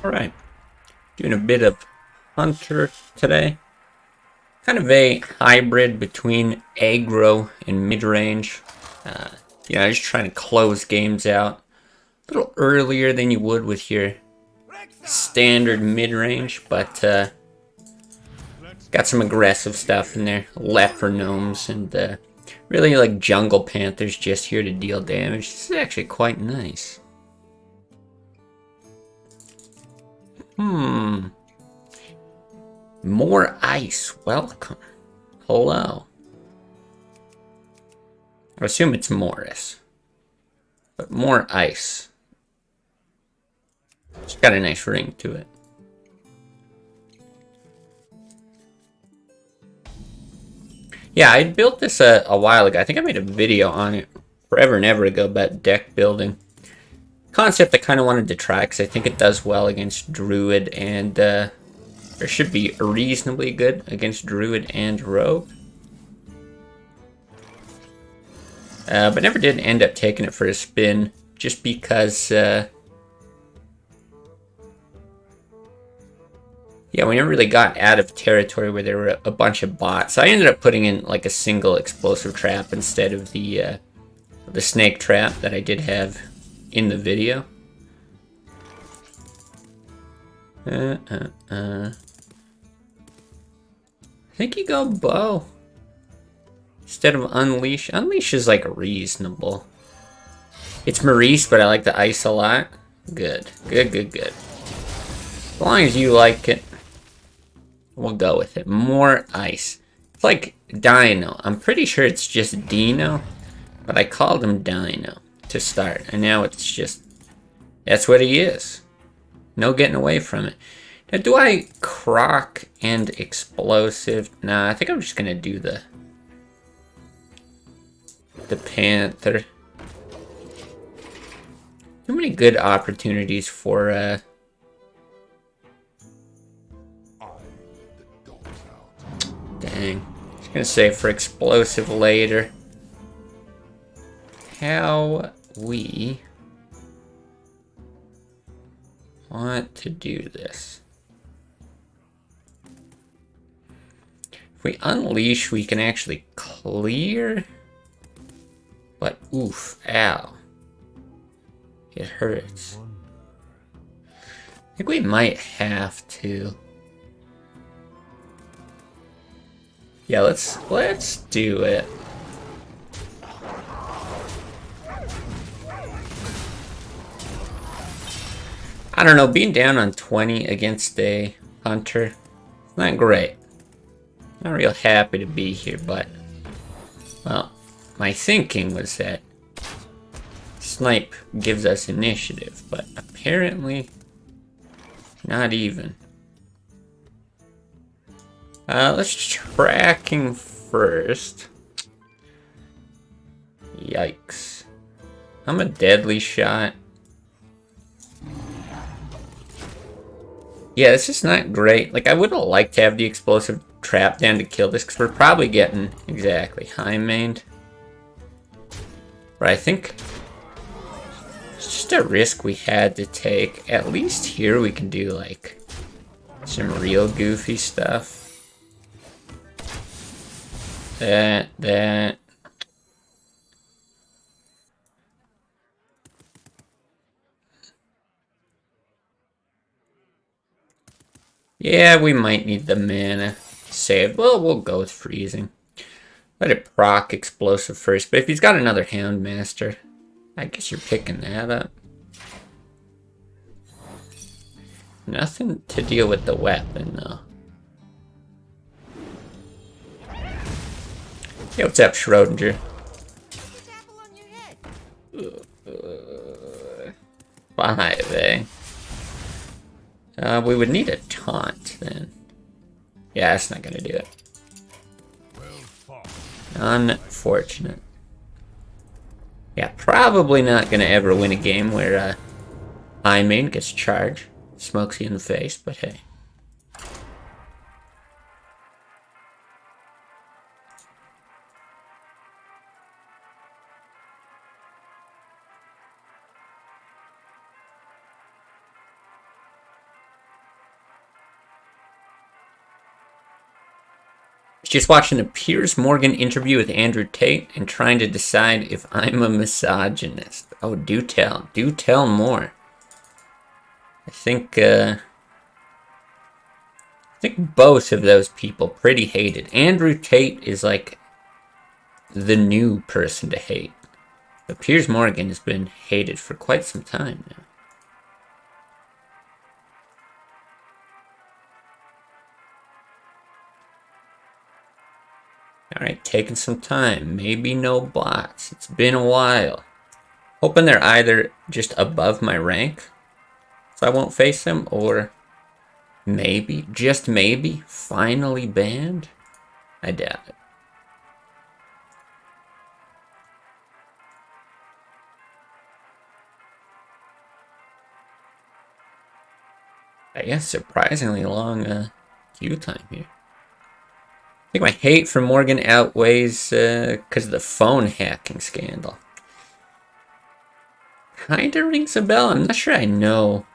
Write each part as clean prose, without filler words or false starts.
Alright, doing a bit of Hunter today. Kind of a hybrid between aggro and mid-range. Uh, just trying to close games out a little earlier than you would with your standard mid-range, but got some aggressive stuff in there. Leper gnomes and really like jungle panthers just here to deal damage. This is actually quite nice. More ice. Welcome. Hello. I assume it's Morris. But more ice. It's got a nice ring to it. Yeah, I built this a while ago. I think I made a video on it forever and ever ago about deck building. Concept I kind of wanted to try because I think it does well against Druid and or should be reasonably good against Druid and Rogue. But never did end up taking it for a spin just because yeah, we never really got out of territory where there were a bunch of bots. So I ended up putting in like a single explosive trap instead of the snake trap that I did have in the video. I think you go bow instead of unleash. Unleash is like reasonable. It's Maurice, but I like the ice a lot. Good. As long as you like it, we'll go with it. More ice. It's like Dino. I'm pretty sure it's just Dino, but I called him Dino to start, and now it's just, that's what he is. No getting away from it. Now, do I croc and explosive? Nah, I think I'm just gonna do the panther. Too many good opportunities for dang. Just gonna say for explosive later. How we want to do this. If we unleash, we can actually clear. But oof, ow. It hurts. I think we might have to. Yeah, let's do it. I don't know, being down on 20 against a hunter, not great. Not real happy to be here, but well, my thinking was that snipe gives us initiative, but apparently not even. Let's tracking first. Yikes. I'm a deadly shot. Yeah, this is not great. Like, I would have liked to have the explosive trap down to kill this, because we're probably getting exactly high-mained. But I think it's just a risk we had to take. At least here we can do, like, some real goofy stuff. That. Yeah, we might need the mana saved. Well, we'll go with freezing. Let it proc explosive first. But if he's got another Houndmaster, I guess you're picking that up. Nothing to deal with the weapon, though. Hey, what's up, Schrodinger? Five, eh? We would need a taunt, then. Yeah, that's not gonna do it. Unfortunate. Yeah, probably not gonna ever win a game where high main gets charged, smokes you in the face, but hey. Just watching a Piers Morgan interview with Andrew Tate and trying to decide if I'm a misogynist. Oh, do tell. Do tell more. I think both of those people pretty hated. Andrew Tate is like the new person to hate. But Piers Morgan has been hated for quite some time now. Alright, taking some time. Maybe no bots. It's been a while. Hoping they're either just above my rank, so I won't face them, or maybe, just maybe, finally banned? I doubt it. I guess surprisingly long queue time here. I think my hate for Morgan outweighs because of the phone hacking scandal. Kinda rings a bell. I'm not sure I know.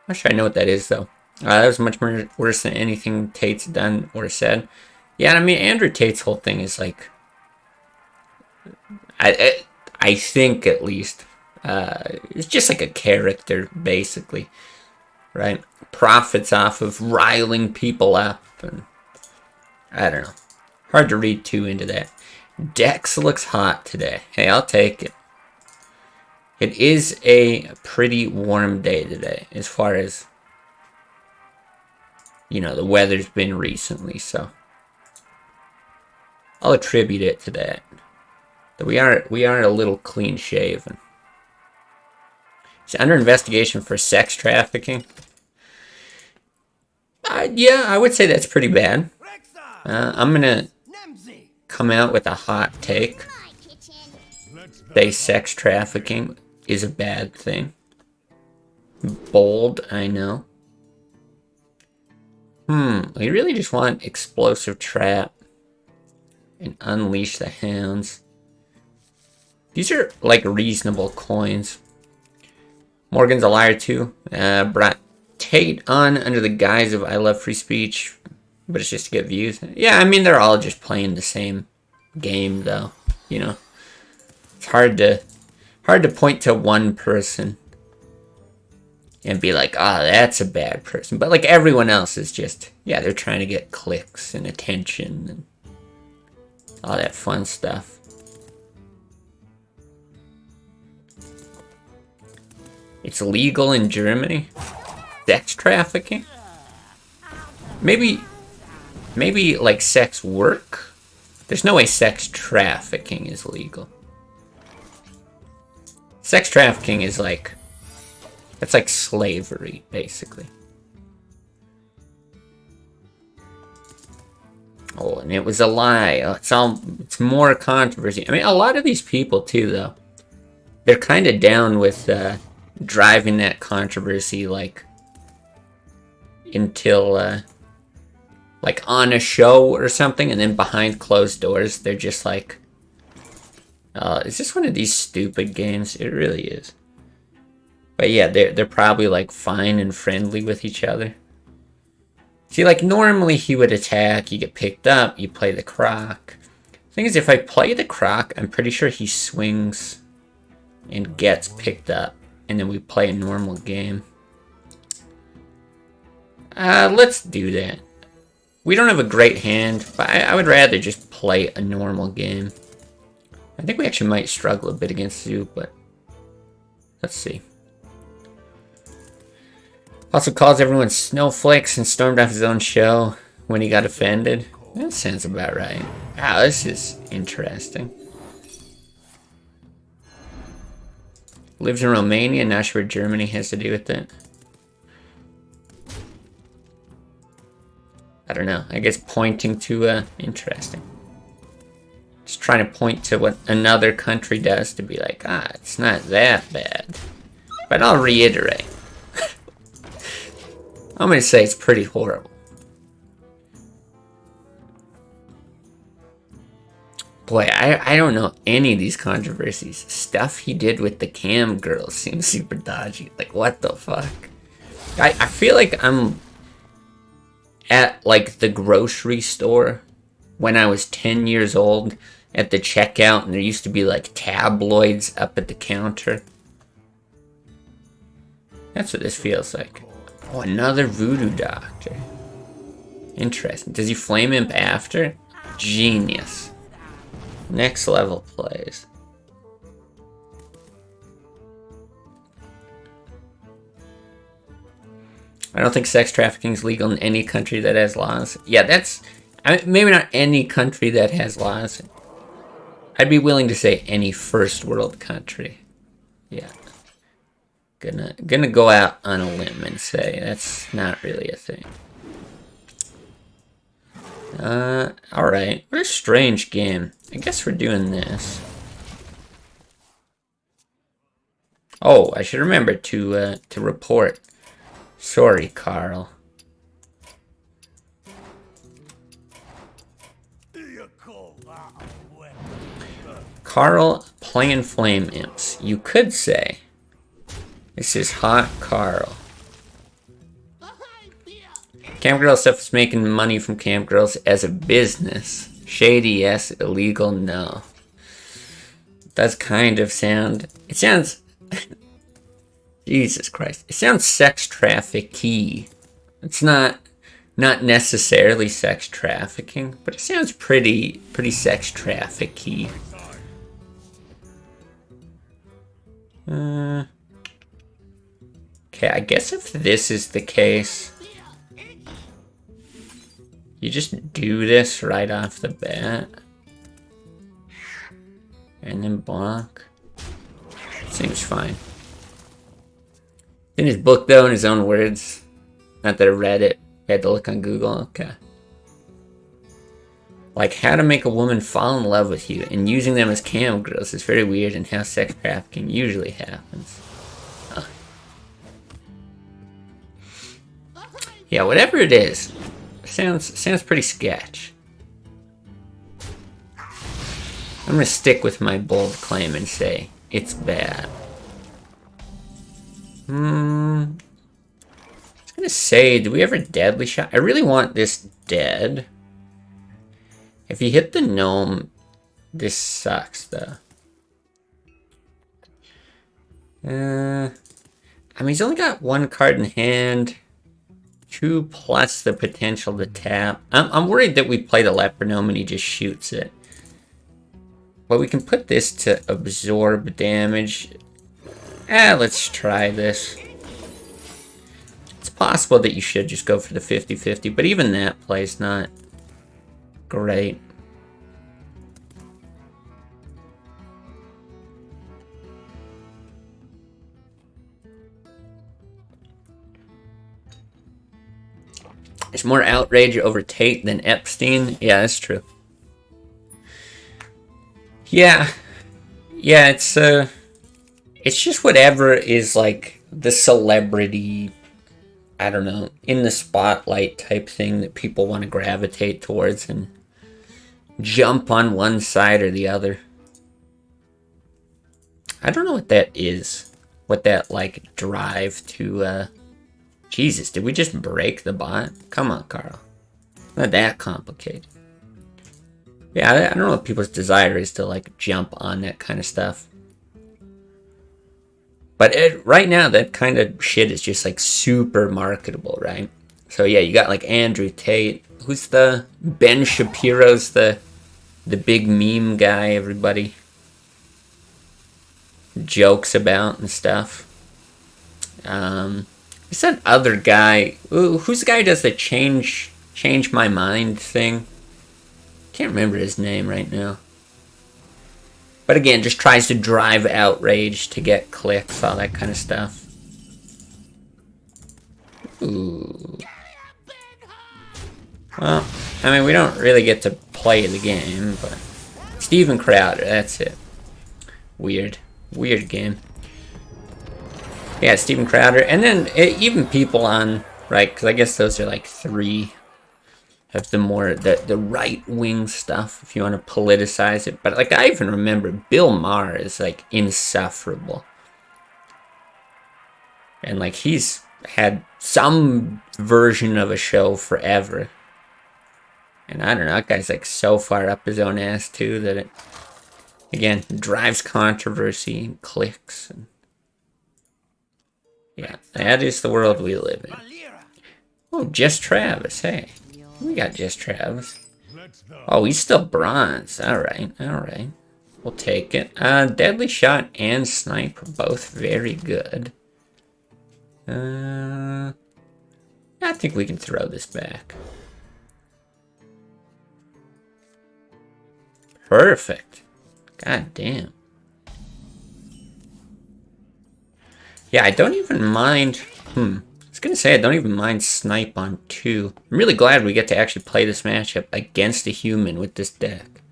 Not sure I know what that is, though. That was much more worse than anything Tate's done or said. Yeah, I mean, Andrew Tate's whole thing is like... I think, at least, it's just like a character, basically. Right? Profits off of riling people up, and I don't know. Hard to read too into that. Dex looks hot today. Hey, I'll take it. It is a pretty warm day today, as far as, you know, the weather's been recently, so I'll attribute it to that. But we are a little clean shaven. He's under investigation for sex trafficking. Yeah, I would say that's pretty bad. I'm gonna come out with a hot take. Say sex trafficking is a bad thing. Bold, I know. We really just want explosive trap and unleash the hounds. These are like reasonable coins. Morgan's a liar too. Brought Tate on under the guise of I love free speech, but it's just to get views. Yeah, I mean, they're all just playing the same game, though. You know, it's hard to point to one person and be like, oh, that's a bad person. But like everyone else is just, yeah, they're trying to get clicks and attention and all that fun stuff. It's legal in Germany. Sex trafficking? Maybe like sex work? There's no way sex trafficking is legal. Sex trafficking is like, that's like slavery, basically. Oh, and it was a lie. Oh, it's more controversy. I mean, a lot of these people too, though, they're kind of down with driving that controversy, like, until like on a show or something, and then behind closed doors they're just like, is this one of these stupid games? It really is. But yeah, they're probably like fine and friendly with each other. See, like normally he would attack, you get picked up, you play the croc. Thing is, if I play the croc, I'm pretty sure he swings and gets picked up, and then we play a normal game. Let's do that. We don't have a great hand, but I would rather just play a normal game. I think we actually might struggle a bit against Zoo, but let's see. Also calls everyone snowflakes and stormed off his own show when he got offended. That sounds about right. Wow, this is interesting. Lives in Romania, not sure what Germany has to do with it. I don't know. I guess pointing to, interesting. Just trying to point to what another country does to be like, it's not that bad. But I'll reiterate. I'm going to say it's pretty horrible. Boy, I don't know any of these controversies. Stuff he did with the cam girls seems super dodgy. Like, what the fuck? I feel like I'm at like the grocery store when I was 10 years old at the checkout, and there used to be like tabloids up at the counter. That's what this feels like. Oh, another voodoo doctor. Interesting. Does he flame imp after? Genius. Next level plays. I don't think sex trafficking is legal in any country that has laws. Yeah, that's... maybe not any country that has laws. I'd be willing to say any first world country. Yeah. Gonna go out on a limb and say that's not really a thing. Alright. What a strange game. I guess we're doing this. Oh, I should remember to report. Sorry, Carl. Carl playing flame imps. You could say this is hot Carl. Campgirl stuff is making money from campgirls as a business. Shady, yes. Illegal, no. Does kind of sound... It sounds... Jesus Christ. It sounds sex traffic-y. It's not necessarily sex trafficking, but it sounds pretty sex traffic-y. Okay, I guess if this is the case, you just do this right off the bat. And then block. Seems fine. In his book, though, in his own words. Not that I read it. I had to look on Google. Okay. Like, how to make a woman fall in love with you and using them as cam girls is very weird, and how sex trafficking usually happens. Huh. Yeah, whatever it is, sounds pretty sketch. I'm gonna stick with my bold claim and say it's bad. I was gonna say, do we ever deadly shot? I really want this dead. If you hit the gnome, this sucks, though. I mean, he's only got one card in hand. 2 plus the potential to tap. I'm worried that we play the leper gnome and he just shoots it. But we can put this to absorb damage. Let's try this. It's possible that you should just go for the 50-50, but even that play's not great. There's more outrage over Tate than Epstein. Yeah, that's true. Yeah, it's just whatever is like the celebrity, I don't know, in the spotlight type thing that people want to gravitate towards and jump on one side or the other. I don't know what that is. What that, like, drive to, Jesus, did we just break the bot? Come on, Carl. Not that complicated. Yeah, I don't know what people's desire is to, like, jump on that kind of stuff. But right now, that kind of shit is just, like, super marketable, right? So, yeah, you got, like, Andrew Tate. Who's the... Ben Shapiro's the big meme guy everybody jokes about and stuff. Who's that other guy? Who's the guy who does the change my mind thing? Can't remember his name right now. But again, just tries to drive outrage to get clicks, all that kind of stuff. Ooh. Well, I mean, we don't really get to play the game, but... Steven Crowder, that's it. Weird game. Yeah, Steven Crowder, and then even people on, right, because I guess those are like 3 of the more, the right-wing stuff, if you want to politicize it. But, like, I even remember Bill Maher is, like, insufferable. And like he's had some version of a show forever. And I don't know, that guy's like so far up his own ass too that it, again, drives controversy and clicks. And yeah, that is the world we live in. Oh, just Travis, hey. We got just Travis. Oh, he's still bronze. Alright, alright. We'll take it. Deadly Shot and Snipe are both very good. I think we can throw this back. Perfect. God damn. Yeah, I don't even mind... I was gonna say, I don't even mind Snipe on 2. I'm really glad we get to actually play this matchup against a human with this deck.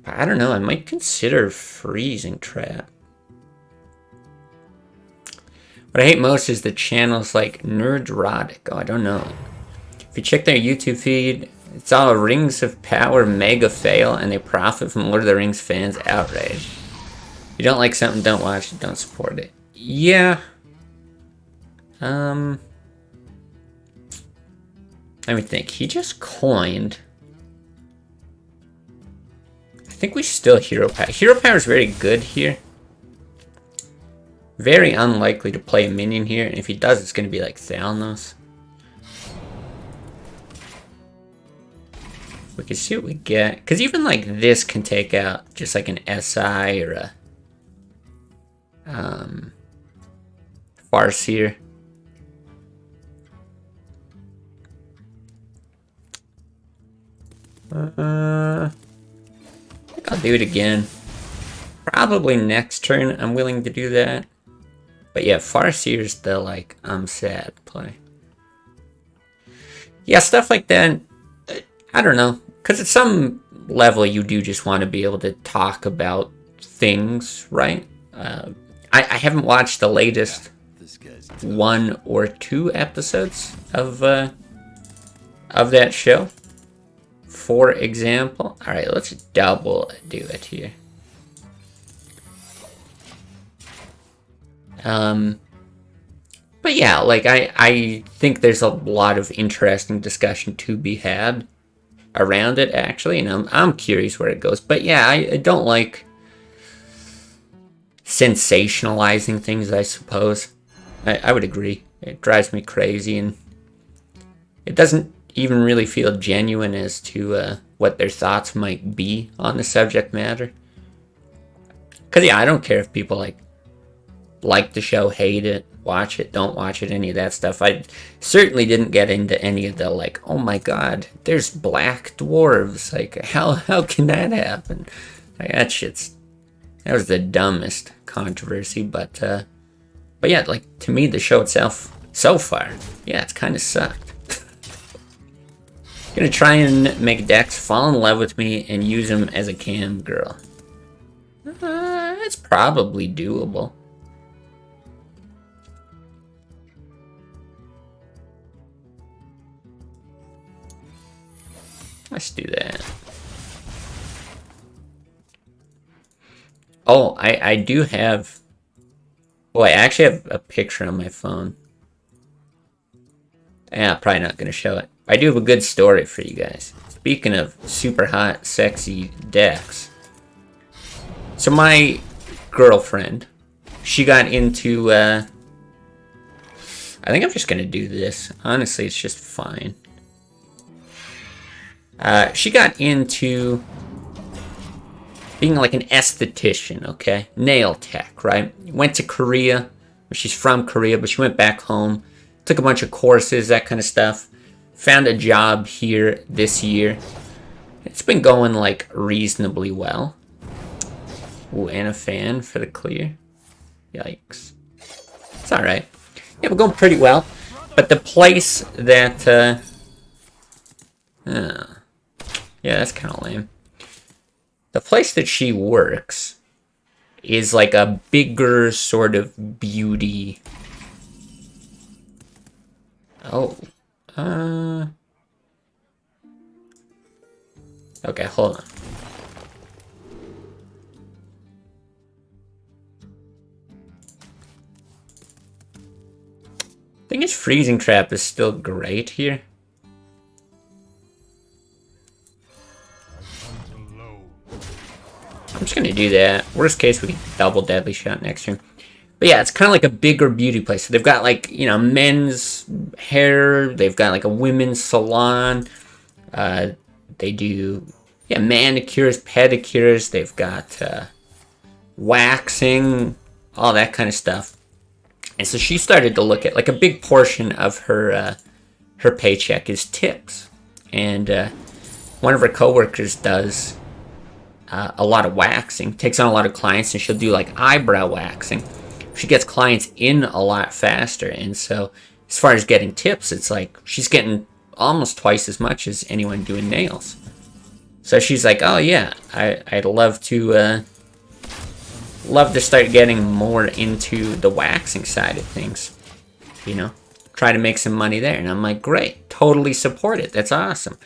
But I don't know, I might consider Freezing Trap. What I hate most is the channels like Nerdrotic. Oh, I don't know. If you check their YouTube feed, it's all Rings of Power mega fail, and they profit from Lord of the Rings fans' outrage. If you don't like something, don't watch it, don't support it. Yeah. Let me think. He just coined. I think we still Hero Power. Hero Power is very good here. Very unlikely to play a minion here, and if he does, it's going to be like Thalnos. We can see what we get. Because even like this can take out just like an SI or a Farseer. I think I'll do it again. Probably next turn I'm willing to do that. But yeah, Farseer's the like I'm sad play. Yeah, stuff like that. I don't know. Because at some level you do just want to be able to talk about things, right? I haven't watched the latest 1 or 2 episodes of that show. For example. Alright, let's double do it here. But yeah, like I think there's a lot of interesting discussion to be had around it actually, and I'm curious where it goes. But yeah, I don't like sensationalizing things, I suppose. I would agree. It drives me crazy, and it doesn't even really feel genuine as to what their thoughts might be on the subject matter. Because yeah, I don't care if people like the show, hate it, watch it, don't watch it, any of that stuff. I certainly didn't get into any of the like, oh my god, there's black dwarves. Like, how can that happen? Like, that was the dumbest controversy. But yeah, like to me, the show itself so far, yeah, it's kind of sucked. Gonna try and make Dex fall in love with me and use him as a cam girl. It's probably doable. Let's do that. Oh, I do have... Oh, I actually have a picture on my phone. Yeah, probably not going to show it. I do have a good story for you guys. Speaking of super hot, sexy decks. So my girlfriend, she got into... I think I'm just going to do this. Honestly, it's just fine. She got into being like an esthetician, okay? Nail tech, right? Went to Korea. She's from Korea, but she went back home. Took a bunch of courses, that kind of stuff. Found a job here this year. It's been going like reasonably well. Ooh, and a fan for the clear. Yikes. It's alright. Yeah, we're going pretty well. But the place that... yeah, that's kind of lame. The place that she works is like a bigger sort of beauty. Oh. Okay, hold on. Thing is, freezing trap is still great here. I'm just gonna do that. Worst case, we can double deadly shot next turn. But yeah, it's kind of like a bigger beauty place. So they've got like, you know, men's hair. They've got like a women's salon. They do, yeah, manicures, pedicures. They've got waxing, all that kind of stuff. And so she started to look at, like, a big portion of her her paycheck is tips. And one of her coworkers does a lot of waxing, takes on a lot of clients, and she'll do like eyebrow waxing. She gets clients in a lot faster, and so as far as getting tips, it's like she's getting almost twice as much as anyone doing nails. So she's like, oh yeah, I'd love to start getting more into the waxing side of things, you know, try to make some money there. And I'm like, great, totally support it, that's awesome.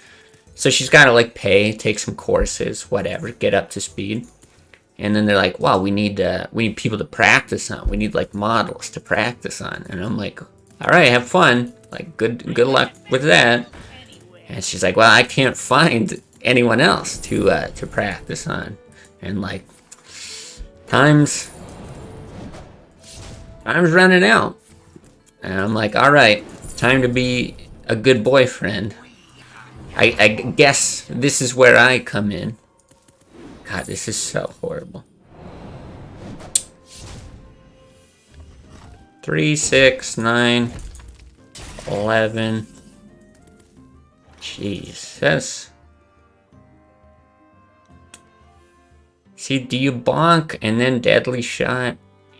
So she's got to like pay, take some courses, whatever, get up to speed. And then they're like, wow, we need people to practice on. We need like models to practice on. And I'm like, all right, have fun. Like, good luck with that. And she's like, well, I can't find anyone else to practice on. And like, time's running out. And I'm like, all right, time to be a good boyfriend. I guess this is where I come in. God, this is so horrible. 3, 6, 9, 11. Jesus. See, do you bonk and then deadly shot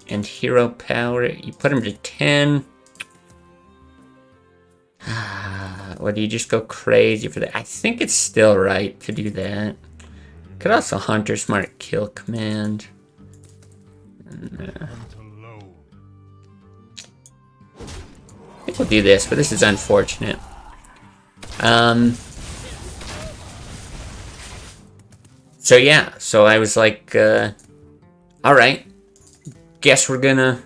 and hero power? You put him to 10. Or do you just go crazy for that? I think it's still right to do that. Could also Hunter Smart kill command. I think we'll do this, but this is unfortunate. So yeah, so I was like, all right, guess we're gonna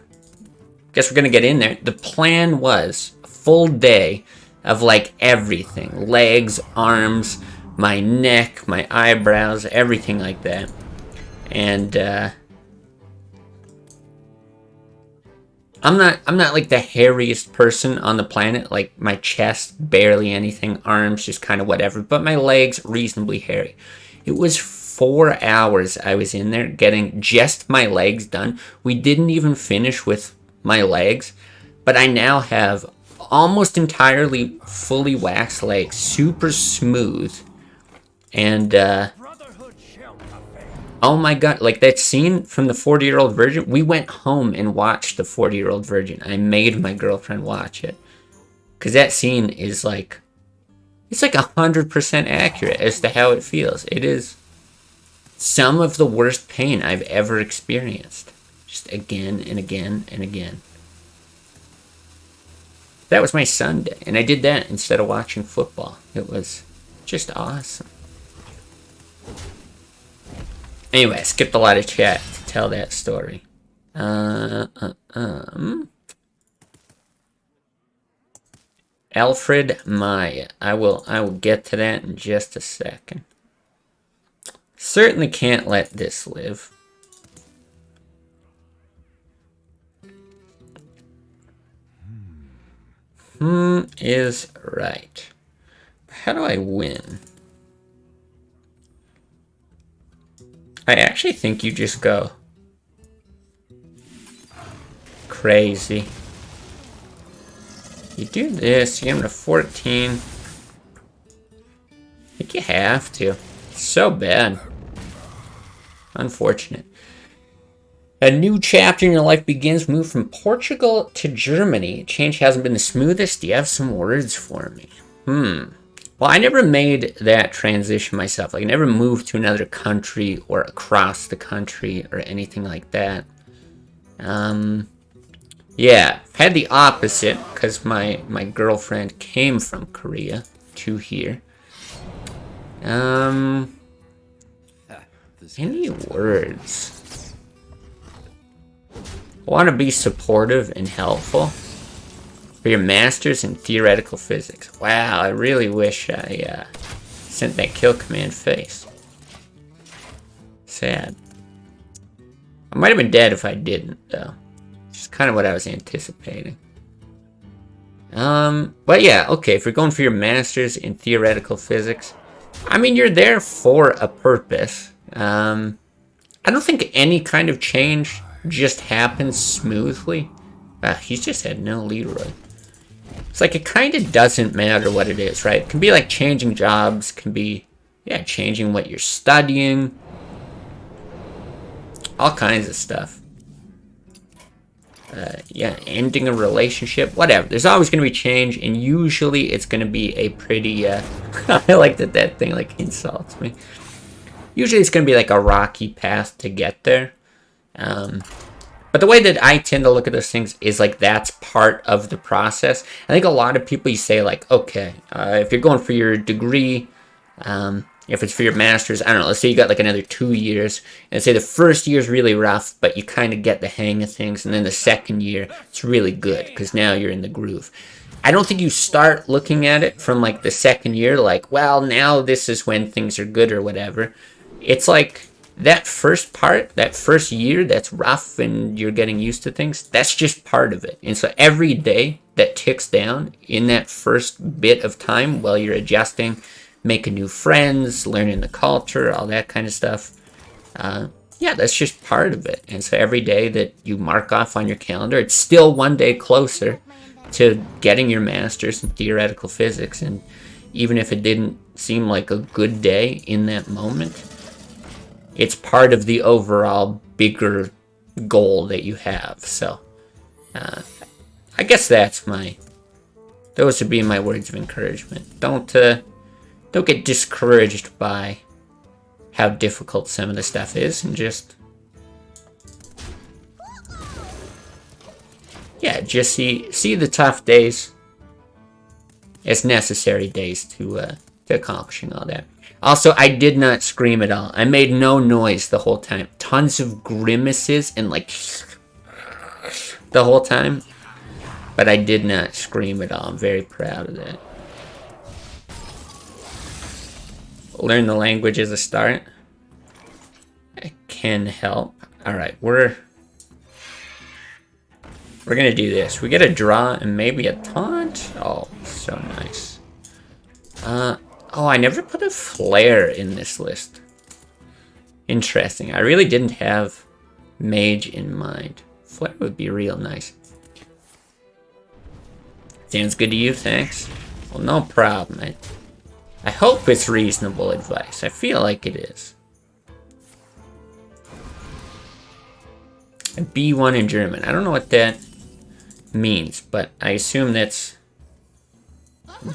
get in there. The plan was a full day of like everything, legs, arms, my neck, my eyebrows, everything like that. And I'm not like the hairiest person on the planet. Like my chest, barely anything, arms just kind of whatever, but my legs reasonably hairy. It was 4 hours I was in there getting just my legs done. We didn't even finish with my legs, but I now have almost entirely fully waxed legs, super smooth. And oh my god, like that scene from the 40-Year-Old Virgin, we went home and watched the 40-Year-Old Virgin. I made my girlfriend watch it, because that scene is like, it's like 100% accurate as to how it feels. It is some of the worst pain I've ever experienced, just again and again and again. That was my Sunday, and I did that instead of watching football. It was just awesome. Anyway, I skipped a lot of chat to tell that story. Alfred Maya. I will get to that in just a second. Certainly can't let this live. Is right. How do I win? I actually think you just go crazy. You do this, you get him to 14. I think you have to. It's so bad. Unfortunate. A new chapter in your life begins. Move from Portugal to Germany. Change hasn't been the smoothest. Do you have some words for me? Well, I never made that transition myself. Like, I never moved to another country or across the country or anything like that. Yeah, I've had the opposite, because my girlfriend came from Korea to here. Any words? I want to be supportive and helpful. For your master's in theoretical physics. Wow, I really wish I sent that kill command face. Sad. I might have been dead if I didn't, though. Which is kind of what I was anticipating. But yeah, okay, if you're going for your master's in theoretical physics, I mean, you're there for a purpose. I don't think any kind of change just happens smoothly. He's just had no Leroy. It's like, it kind of doesn't matter what it is, right? It can be like changing jobs, can be, yeah, changing what you're studying. All kinds of stuff. Yeah, ending a relationship, whatever. There's always going to be change, and usually it's going to be a pretty, I like that thing, like, insults me. Usually it's going to be like a rocky path to get there. But the way that I tend to look at those things is like that's part of the process. I think a lot of people, you say like, okay, if you're going for your degree, if it's for your master's, I don't know, let's say you got like another 2 years, and say the first year is really rough, but you kind of get the hang of things, and then the second year, it's really good, because now you're in the groove. I don't think you start looking at it from like the second year, like, well, now this is when things are good or whatever. It's like that first part, that first year that's rough and you're getting used to things, that's just part of it. And so every day that ticks down in that first bit of time while you're adjusting, making new friends, learning the culture, all that kind of stuff. Yeah, that's just part of it. And so every day that you mark off on your calendar, it's still one day closer to getting your master's in theoretical physics. And even if it didn't seem like a good day in that moment, it's part of the overall bigger goal that you have. So I guess those would be my words of encouragement. Don't get discouraged by how difficult some of the stuff is, and just, yeah, just see the tough days as necessary days to accomplishing all that. Also, I did not scream at all. I made no noise the whole time. Tons of grimaces and like the whole time, but I did not scream at all. I'm very proud of that. Learn the language as a start. I can help. Alright, we're gonna do this. We get a draw and maybe a taunt. Oh, so nice. Oh, I never put a flare in this list. Interesting. I really didn't have mage in mind. Flare would be real nice. Sounds good to you, thanks. Well, no problem. I hope it's reasonable advice. I feel like it is. A B1 in German. I don't know what that means, but I assume that's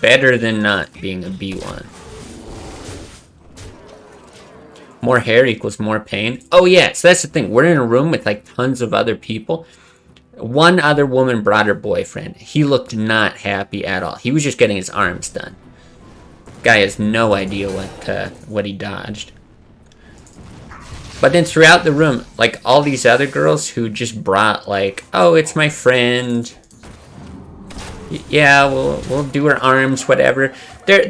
better than not being a B1. More hair equals more pain. Oh yeah, so that's the thing. We're in a room with like tons of other people. One other woman brought her boyfriend. He looked not happy at all. He was just getting his arms done. Guy has no idea what he dodged. But then throughout the room, like all these other girls who just brought like, oh, it's my friend. Yeah, we'll do her arms, whatever. They're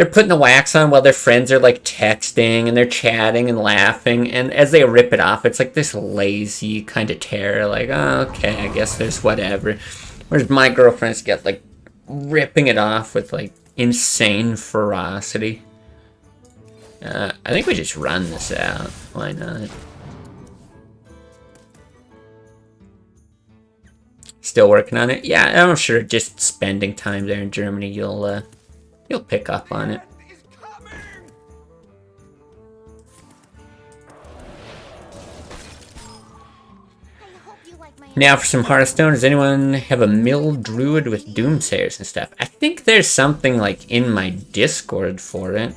putting the wax on while their friends are like texting and they're chatting and laughing, and as they rip it off, it's like this lazy kind of terror, like, oh, okay, I guess there's whatever. Whereas my girlfriends get like ripping it off with like insane ferocity. I think we just run this out. Why not? Still working on it? Yeah, I'm sure just spending time there in Germany, you'll pick up on it. Now for some Hearthstone. Does anyone have a mill druid with doomsayers and stuff? I think there's something like in my Discord for it.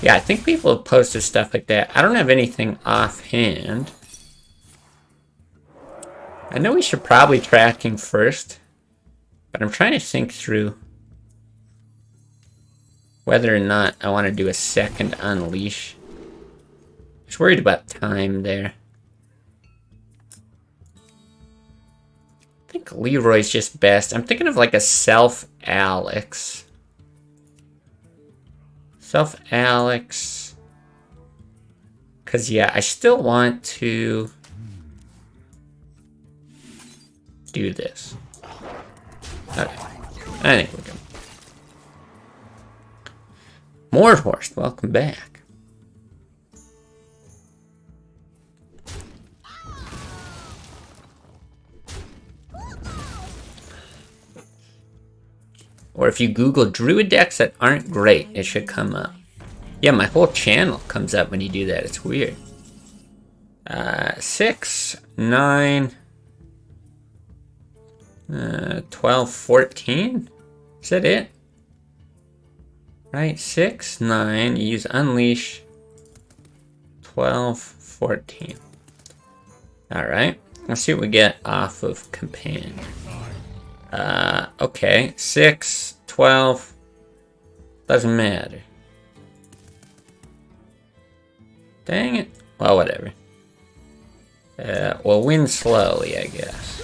Yeah, I think people have posted stuff like that. I don't have anything offhand. I know we should probably tracking first. But I'm trying to think through whether or not I want to do a second unleash. Just worried about time there. I think Leroy's just best. I'm thinking of like a Self-Alex. Self-Alex. Because, yeah, I still want to do this. Okay. I think we're good. Mordhorst, welcome back. Or if you Google Druid decks that aren't great, it should come up. Yeah, my whole channel comes up when you do that. It's weird. 6, 9, 12, 14? Is that it? Right, 6, 9, you use Unleash, 12, 14. Alright, let's see what we get off of Companion. Okay, 6, 12, doesn't matter. Dang it. Well, whatever. We'll win slowly, I guess.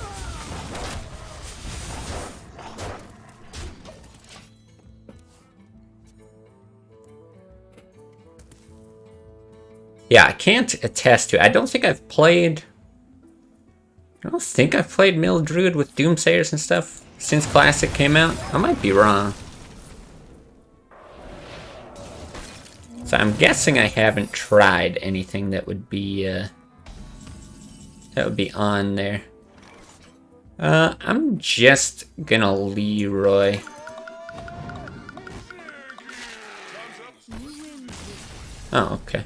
Yeah, I can't attest to it. I don't think I've played Mill Druid with Doomsayers and stuff since Classic came out. I might be wrong. So I'm guessing I haven't tried anything that would be on there. I'm just gonna Leroy. Oh, okay.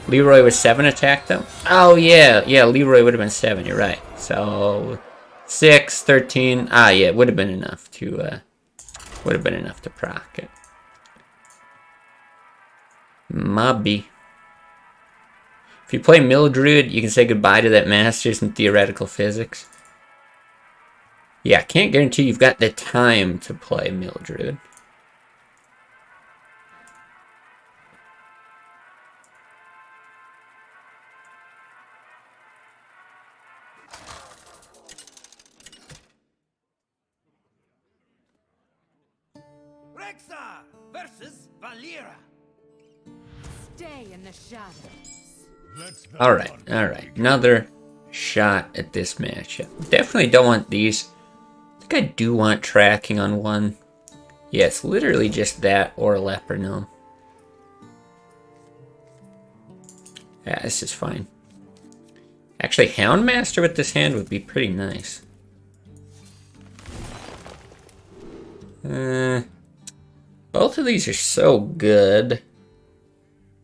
Leroy was 7 attack though? Oh yeah, Leroy would have been 7, you're right. So 6, 13, yeah, it would have been enough to proc it. Mobby. If you play Mill Druid, you can say goodbye to that Masters in Theoretical Physics. Yeah, I can't guarantee you've got the time to play Mill Druid. Versus Valera. Stay in the shadows. Alright. Another shot at this matchup. Definitely don't want these. I think I do want tracking on one. Yeah, it's literally just that or Leper Gnome. Yeah, this is fine. Actually, Houndmaster with this hand would be pretty nice. Both of these are so good.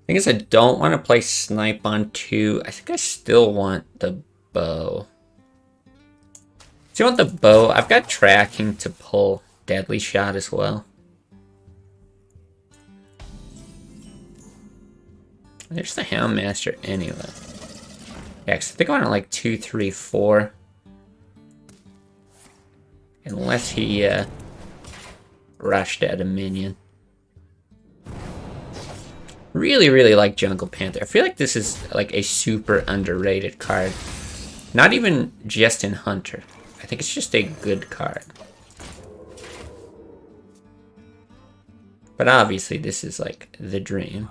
Thing is, I don't want to play Snipe on 2. I think I still want the bow. Do you want the bow? I've got tracking to pull Deadly Shot as well. There's the Houndmaster anyway. Yeah, because I think I want to like 2, 3, 4. Unless he rushed at a minion. Really like Jungle Panther. I feel like this is like a super underrated card. Not even just in Hunter. I think it's just a good card. But obviously this is like the dream.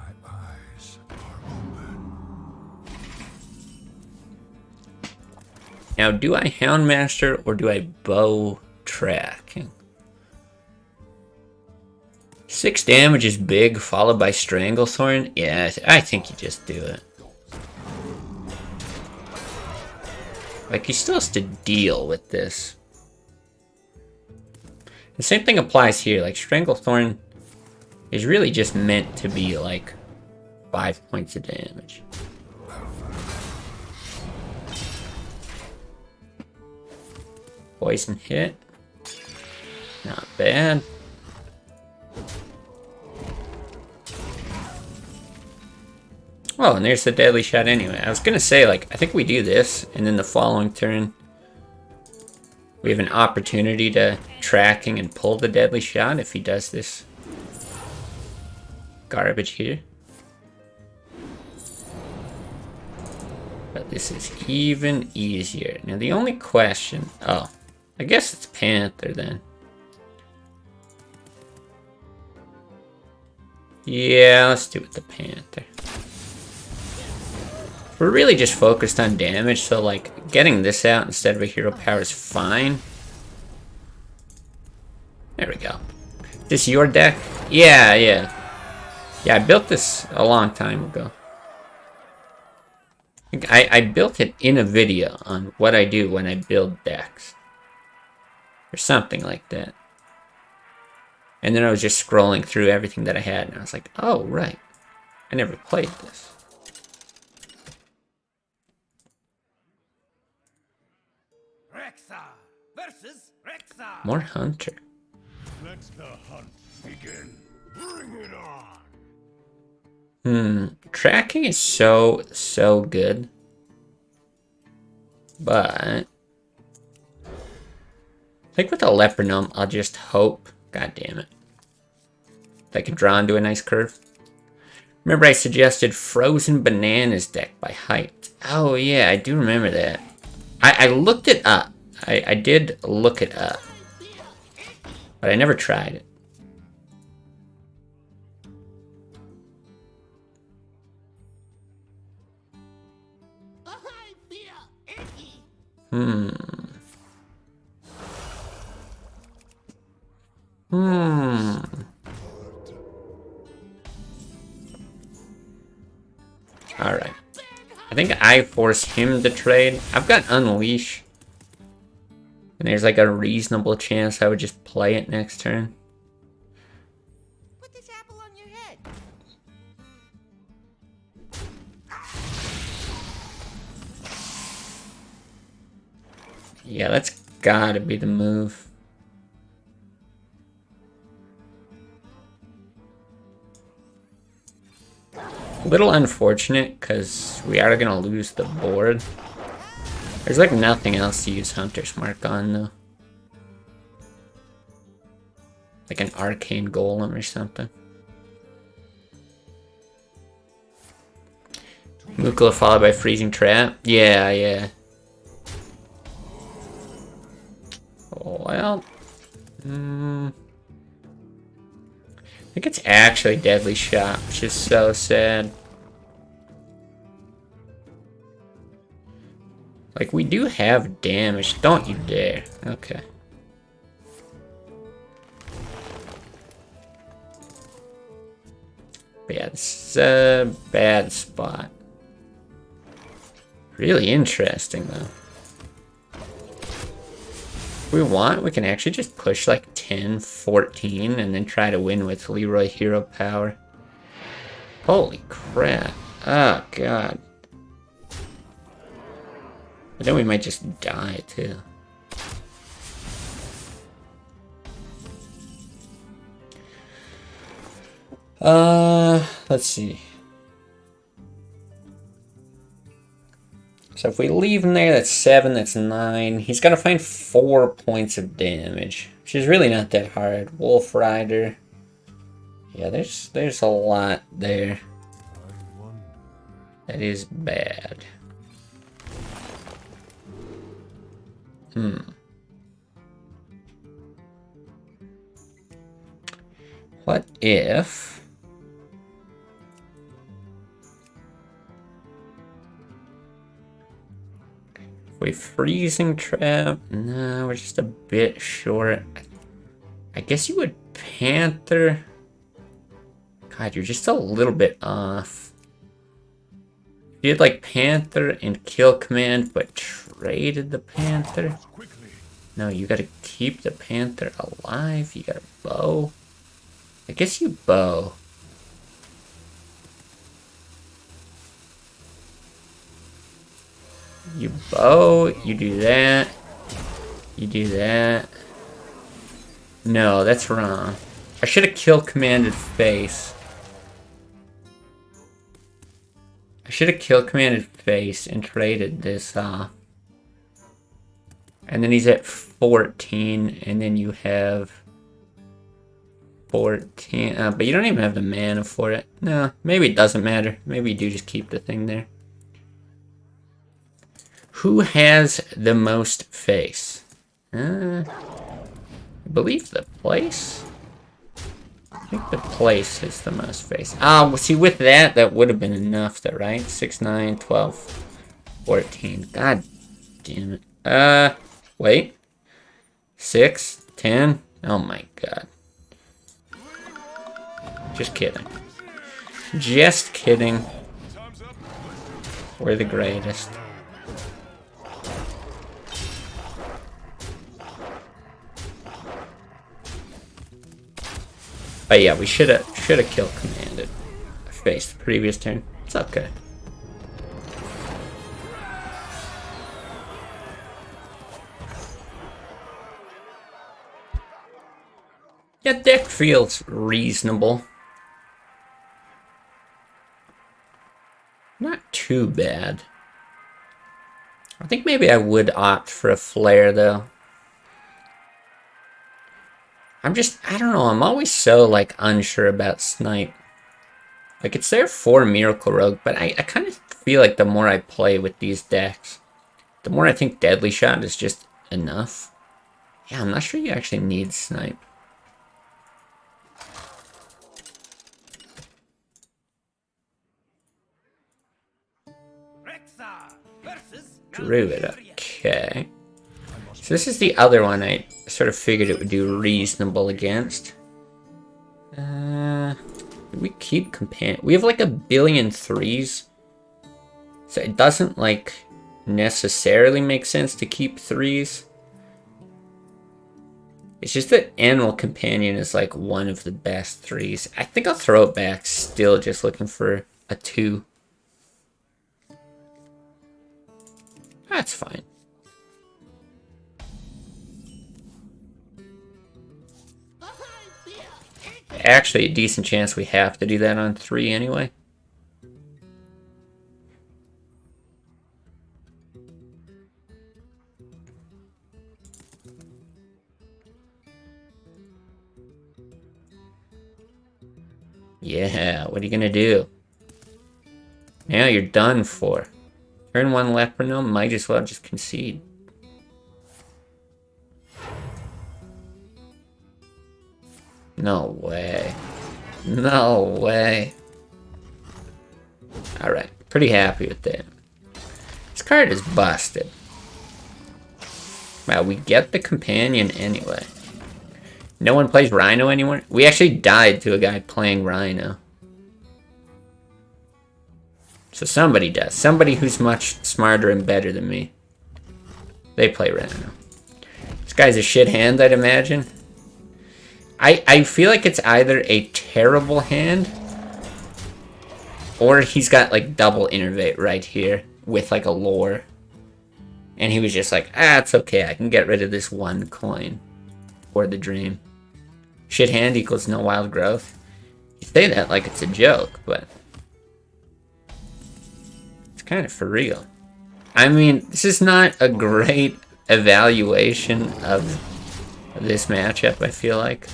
Now, do I Houndmaster or do I bow track? 6 damage is big, followed by Stranglethorn. Yeah, I think you just do it. Like, he still has to deal with this. The same thing applies here. Like, Stranglethorn is really just meant to be, like, 5 points of damage. Poison hit. Not bad. Oh, and there's the Deadly Shot anyway. I was gonna say, like, I think we do this, and then the following turn, we have an opportunity to tracking and pull the deadly shot if he does this garbage here. But this is even easier. Now the only question... Oh, I guess it's Panther then. Yeah, let's do it with the Panther. We're really just focused on damage, so like getting this out instead of a hero power is fine. There we go. This your deck? Yeah. Yeah, I built this a long time ago. I built it in a video on what I do when I build decks. Or something like that. And then I was just scrolling through everything that I had, and I was like, oh, right. I never played this. Rexxar versus Rexxar. More Hunter. Let the hunt begin. Bring it on. Tracking is so good. But I think with a Leopardome, I'll just hope. God damn it. I can draw into a nice curve. Remember I suggested Frozen Bananas deck by Hyped. Oh yeah, I do remember that. I looked it up. I did look it up. But I never tried it. Alright. I think I force him to trade. I've got Unleash. And there's like a reasonable chance I would just play it next turn. Put this apple on your head. Yeah, that's gotta be the move. A little unfortunate, because we are gonna lose the board. There's like nothing else to use Hunter's Mark on, though. Like an Arcane Golem or something. Mukla followed by Freezing Trap? Yeah. Well... I think it's actually Deadly Shot, which is so sad. Like, we do have damage, don't you dare. Okay. But yeah, this is a bad spot. Really interesting, though. If we want, we can actually just push like 10, 14, and then try to win with Leroy Hero Power. Holy crap. Oh, God. But then we might just die, too. Let's see. So if we leave him there, that's 7, that's 9. He's gonna find 4 points of damage, which is really not that hard. Wolf Rider. Yeah, there's a lot there. That is bad. What if... we Freezing Trap? No, we're just a bit short. I guess you would Panther. God, you're just a little bit off. You did like Panther and Kill Command, but traded the Panther. No, you gotta keep the Panther alive. You gotta bow. I guess you bow. You bow, you do that. You do that. No, that's wrong. I should have Kill Commanded face. I should have Kill Commanded face and traded this off. And then he's at 14, and then you have 14. But you don't even have the mana for it. No, maybe it doesn't matter. Maybe you do just keep the thing there. Who has the most face? I believe the place? I think the place is the most face. Oh, see, with that, that would have been enough, though, right? 6, 9, 12, 14. God damn it. Wait. 6, 10. Oh my god. Just kidding. Just kidding. We're the greatest. But yeah, we should have killed commanded face the previous turn. It's okay. Yeah, deck feels reasonable. Not too bad. I think maybe I would opt for a flare though. I don't know, I'm always so, like, unsure about Snipe. Like, it's there for Miracle Rogue, but I kind of feel like the more I play with these decks, the more I think Deadly Shot is just enough. Yeah, I'm not sure you actually need Snipe. Druid, okay. So this is the other one I sort of figured it would do reasonable against. We keep companion. We have like 1 billion 3s. So it doesn't like necessarily make sense to keep 3s. It's just that Animal Companion is like one of the best 3s. I think I'll throw it back still just looking for a 2. That's fine. Actually, a decent chance we have to do that on 3 anyway. Yeah, what are you gonna do? Now you're done for. Turn 1 Leperno, might as well just concede. No way. No way. Alright, pretty happy with that. This card is busted. Wow, we get the companion anyway. No one plays Rhino anymore? We actually died to a guy playing Rhino. So somebody does. Somebody who's much smarter and better than me. They play Rhino. This guy's a shit hand, I'd imagine. I feel like it's either a terrible hand or he's got like double innervate right here with like a lore. And he was just like, it's okay, I can get rid of this 1 coin. Or the dream. Shit hand equals no wild growth. You say that like it's a joke, but it's kind of for real. I mean, this is not a great evaluation of this matchup, I feel like.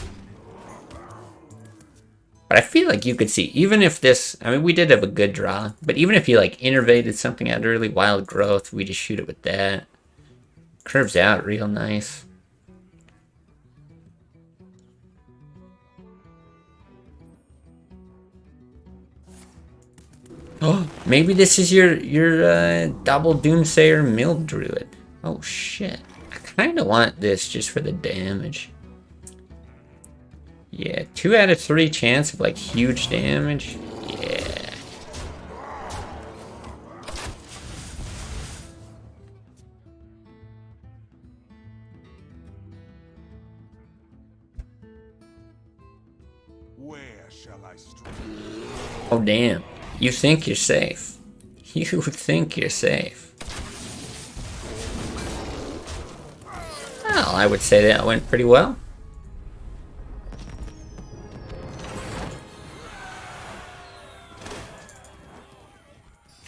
But I feel like you could see, even if this, I mean, we did have a good draw, but even if you like innervated something out early, wild growth, we just shoot it with that. Curves out real nice. Oh, maybe this is your double Doomsayer Mill Druid. Oh shit. I kind of want this just for the damage. Yeah, 2 out of 3 chance of like huge damage. Yeah. Where shall I strike? Oh damn. You think you're safe. You think you're safe. Well, I would say that went pretty well.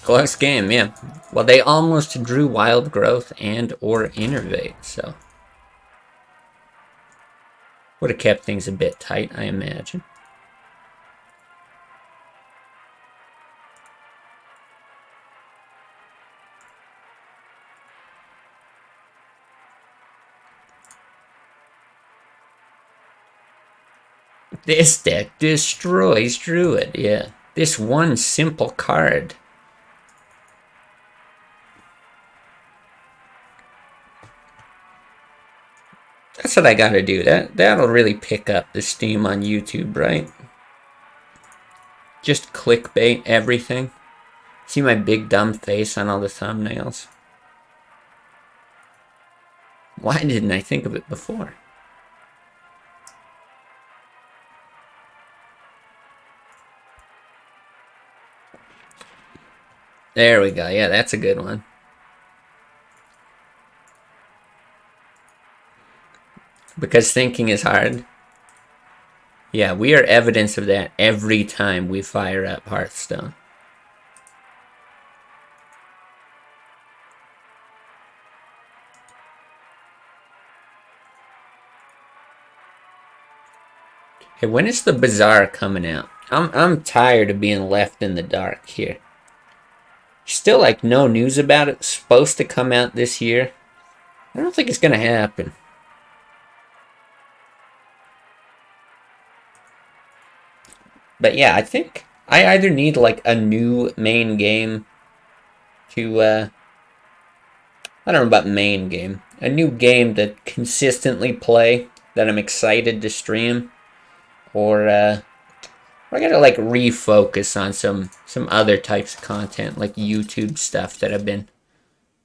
Close game, yeah. Well, they almost drew Wild Growth and or Innervate, so would have kept things a bit tight, I imagine. This deck destroys Druid, yeah. This one simple card. That's what I gotta do. That'll really pick up the steam on YouTube, right? Just clickbait everything. See my big dumb face on all the thumbnails. Why didn't I think of it before? There we go. Yeah, that's a good one. Because thinking is hard. Yeah, we are evidence of that every time we fire up Hearthstone. Hey, when is the Bazaar coming out? I'm tired of being left in the dark here. Still like no news about it. It's supposed to come out this year. I don't think it's gonna happen. But yeah, I think I either need like a new main game to I don't know about main game. A new game to consistently play that I'm excited to stream. Or I gotta like refocus on some other types of content, like YouTube stuff that I've been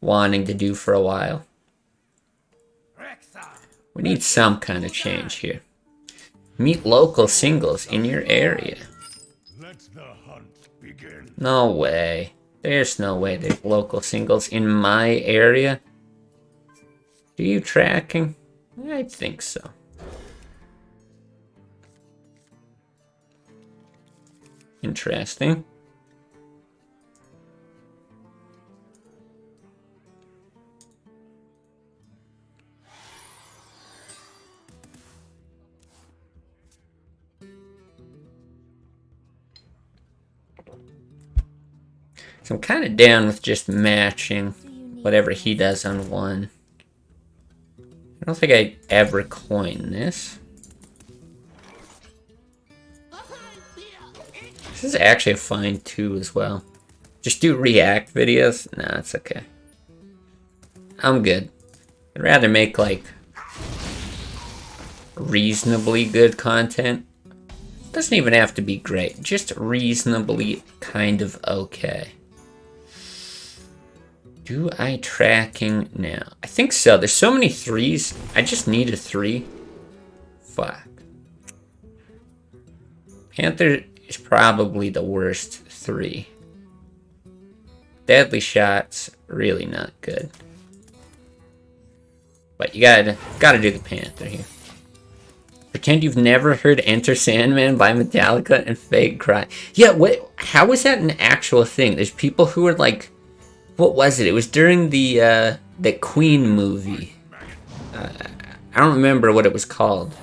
wanting to do for a while. We need some kind of change here. Meet local singles in your area. Let the hunt begin. No way. There's no way there's local singles in my area. Are you tracking? I think so. Interesting. So I'm kind of down with just matching whatever he does on one. I don't think I ever coin this. This is actually a fine 2 as well. Just do react videos? Nah, it's okay. I'm good. I'd rather make like reasonably good content. Doesn't even have to be great. Just reasonably kind of okay. Do I tracking now? I think so. There's so many 3s. I just need a 3. Fuck. Panther is probably the worst 3. Deadly Shot's really not good. But you gotta do the Panther here. Pretend you've never heard Enter Sandman by Metallica and fake cry. Yeah, how was that an actual thing? There's people who are like, what was it? It was during the Queen movie. I don't remember what it was called.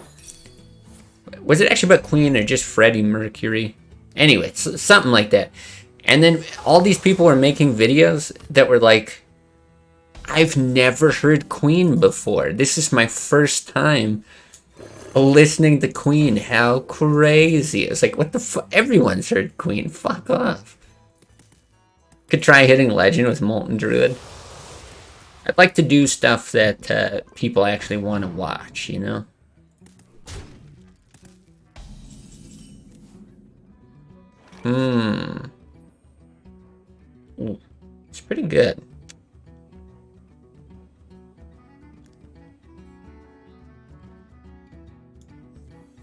Was it actually about Queen or just Freddie Mercury? Anyway, something like that. And then all these people were making videos that were like, I've never heard Queen before. This is my first time listening to Queen. How crazy. It's like, what the fuck? Everyone's heard Queen. Fuck off. Could try hitting Legend with Molten Druid. I'd like to do stuff that people actually want to watch, you know? Ooh, it's pretty good.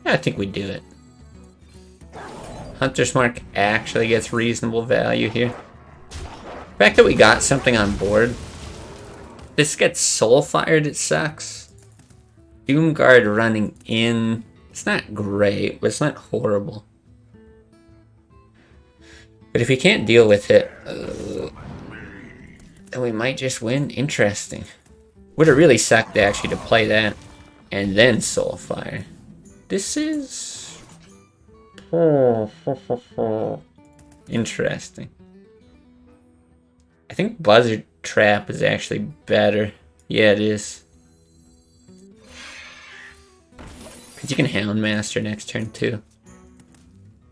Yeah, I think we do it. Hunter's Mark actually gets reasonable value here. The fact that we got something on board. This gets soul fired, it sucks. Doomguard running in. It's not great, but it's not horrible. But if you can't deal with it, and we might just win. Interesting. Would have really sucked actually to play that and then Soulfire. This is interesting. I think Buzzard Trap is actually better. Yeah, it is. Because you can Houndmaster next turn too.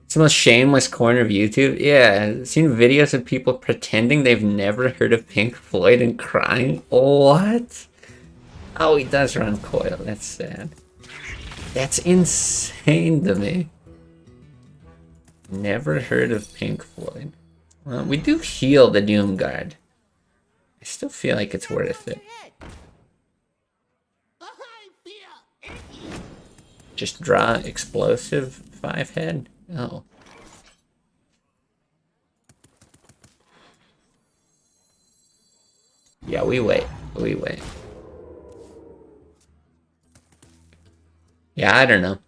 It's the most shameless corner of YouTube. Yeah, I've seen videos of people pretending they've never heard of Pink Floyd and crying. What? Oh, he does run Coil. That's sad. That's insane to me. Never heard of Pink Floyd. Well, we do heal the Doom Guard. I still feel like it's worth it. Just draw explosive 5-head? Oh. Yeah, we wait. We wait. Yeah, I don't know.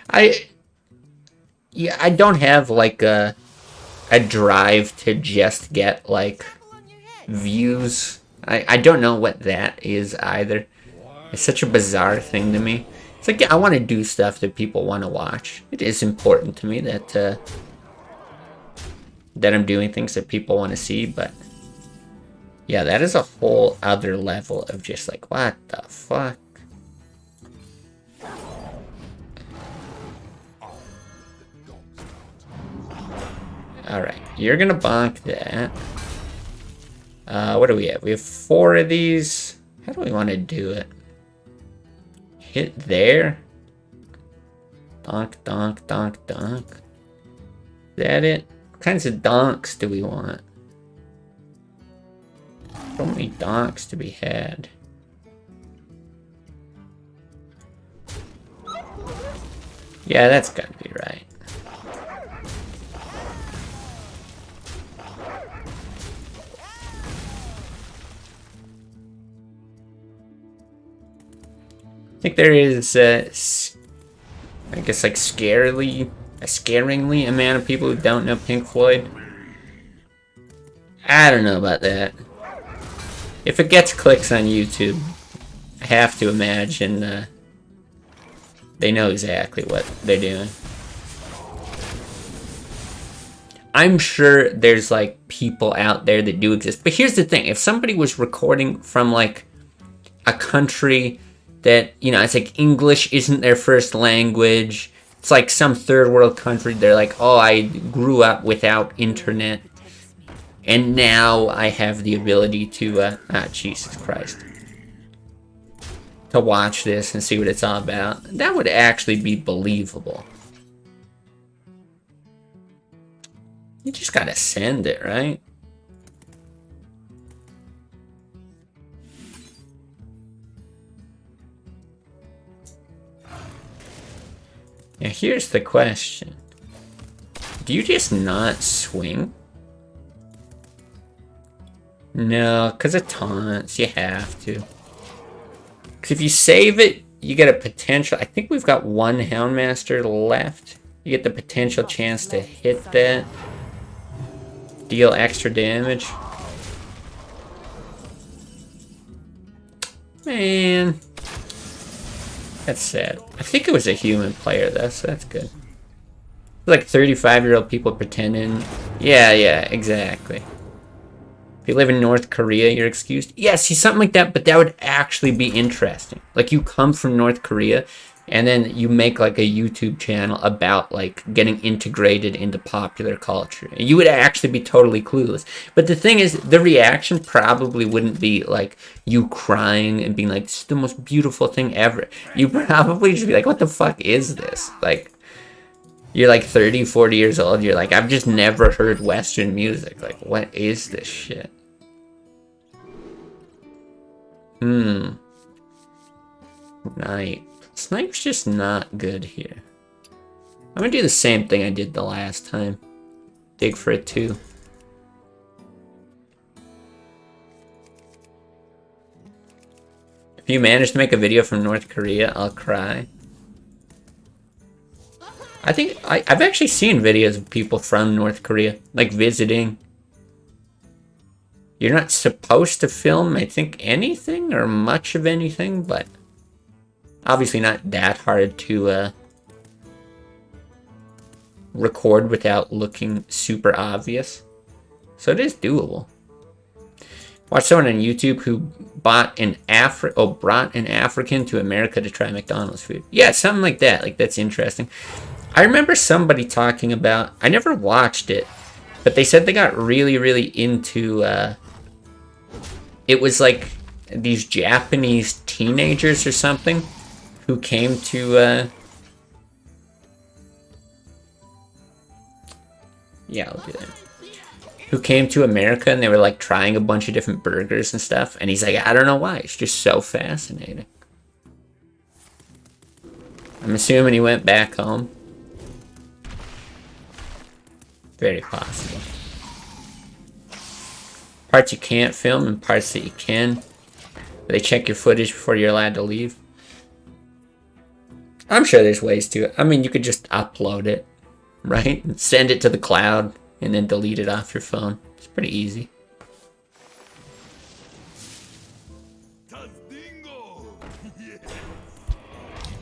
I don't have like a drive to just get like views. I don't know what that is either. It's such a bizarre thing to me. It's like, yeah, I want to do stuff that people want to watch. It is important to me that that I'm doing things that people want to see, but yeah, that is a whole other level of just like, what the fuck? Alright, you're gonna bonk that. What do we have? We have 4 of these. How do we want to do it? Hit there. Donk, donk, donk, donk. Is that it? What kinds of donks do we want? So many donks to be had. Yeah, that's gotta be right. I think there is, I guess, like a scaringly amount of people who don't know Pink Floyd. I don't know about that. If it gets clicks on YouTube, I have to imagine they know exactly what they're doing. I'm sure there's like people out there that do exist. But here's the thing. If somebody was recording from like a country that, you know, it's like English isn't their first language. It's like some third world country. They're like, oh, I grew up without internet. And now I have the ability to, Jesus Christ. To watch this and see what it's all about. That would actually be believable. You just gotta send it, right? Now here's the question. Do you just not swing? No, because of taunts, you have to. Because if you save it, you get a potential... I think we've got 1 Houndmaster left. You get the potential chance to hit that. Deal extra damage. Man. That's sad. I think it was a human player though, so that's good. Like 35-year-old people pretending. Yeah, exactly. If you live in North Korea, you're excused. Yeah, see, something like that, but that would actually be interesting. Like, you come from North Korea, and then you make, like, a YouTube channel about, like, getting integrated into popular culture. And you would actually be totally clueless. But the thing is, the reaction probably wouldn't be, like, you crying and being like, this is the most beautiful thing ever. You probably just be like, what the fuck is this? Like, you're like 30, 40 years old. You're like, I've just never heard Western music. Like, what is this shit? Night. Snipe's just not good here. I'm gonna do the same thing I did the last time. Dig for it too. If you manage to make a video from North Korea, I'll cry. I think I've actually seen videos of people from North Korea, like visiting. You're not supposed to film, I think, anything or much of anything, but obviously not that hard to record without looking super obvious. So it is doable. Watch someone on YouTube who brought an African to America to try McDonald's food. Yeah, something like that. Like, that's interesting. I remember somebody talking about, I never watched it, but they said they got really, really into, it was like these Japanese teenagers or something who came to, yeah, I'll do that. Who came to America and they were like trying a bunch of different burgers and stuff. And he's like, I don't know why. It's just so fascinating. I'm assuming he went back home. Very possible. Parts you can't film and parts that you can. They check your footage before you're allowed to leave. I'm sure there's ways to it. I mean, you could just upload it, right? And send it to the cloud. And then delete it off your phone. It's pretty easy.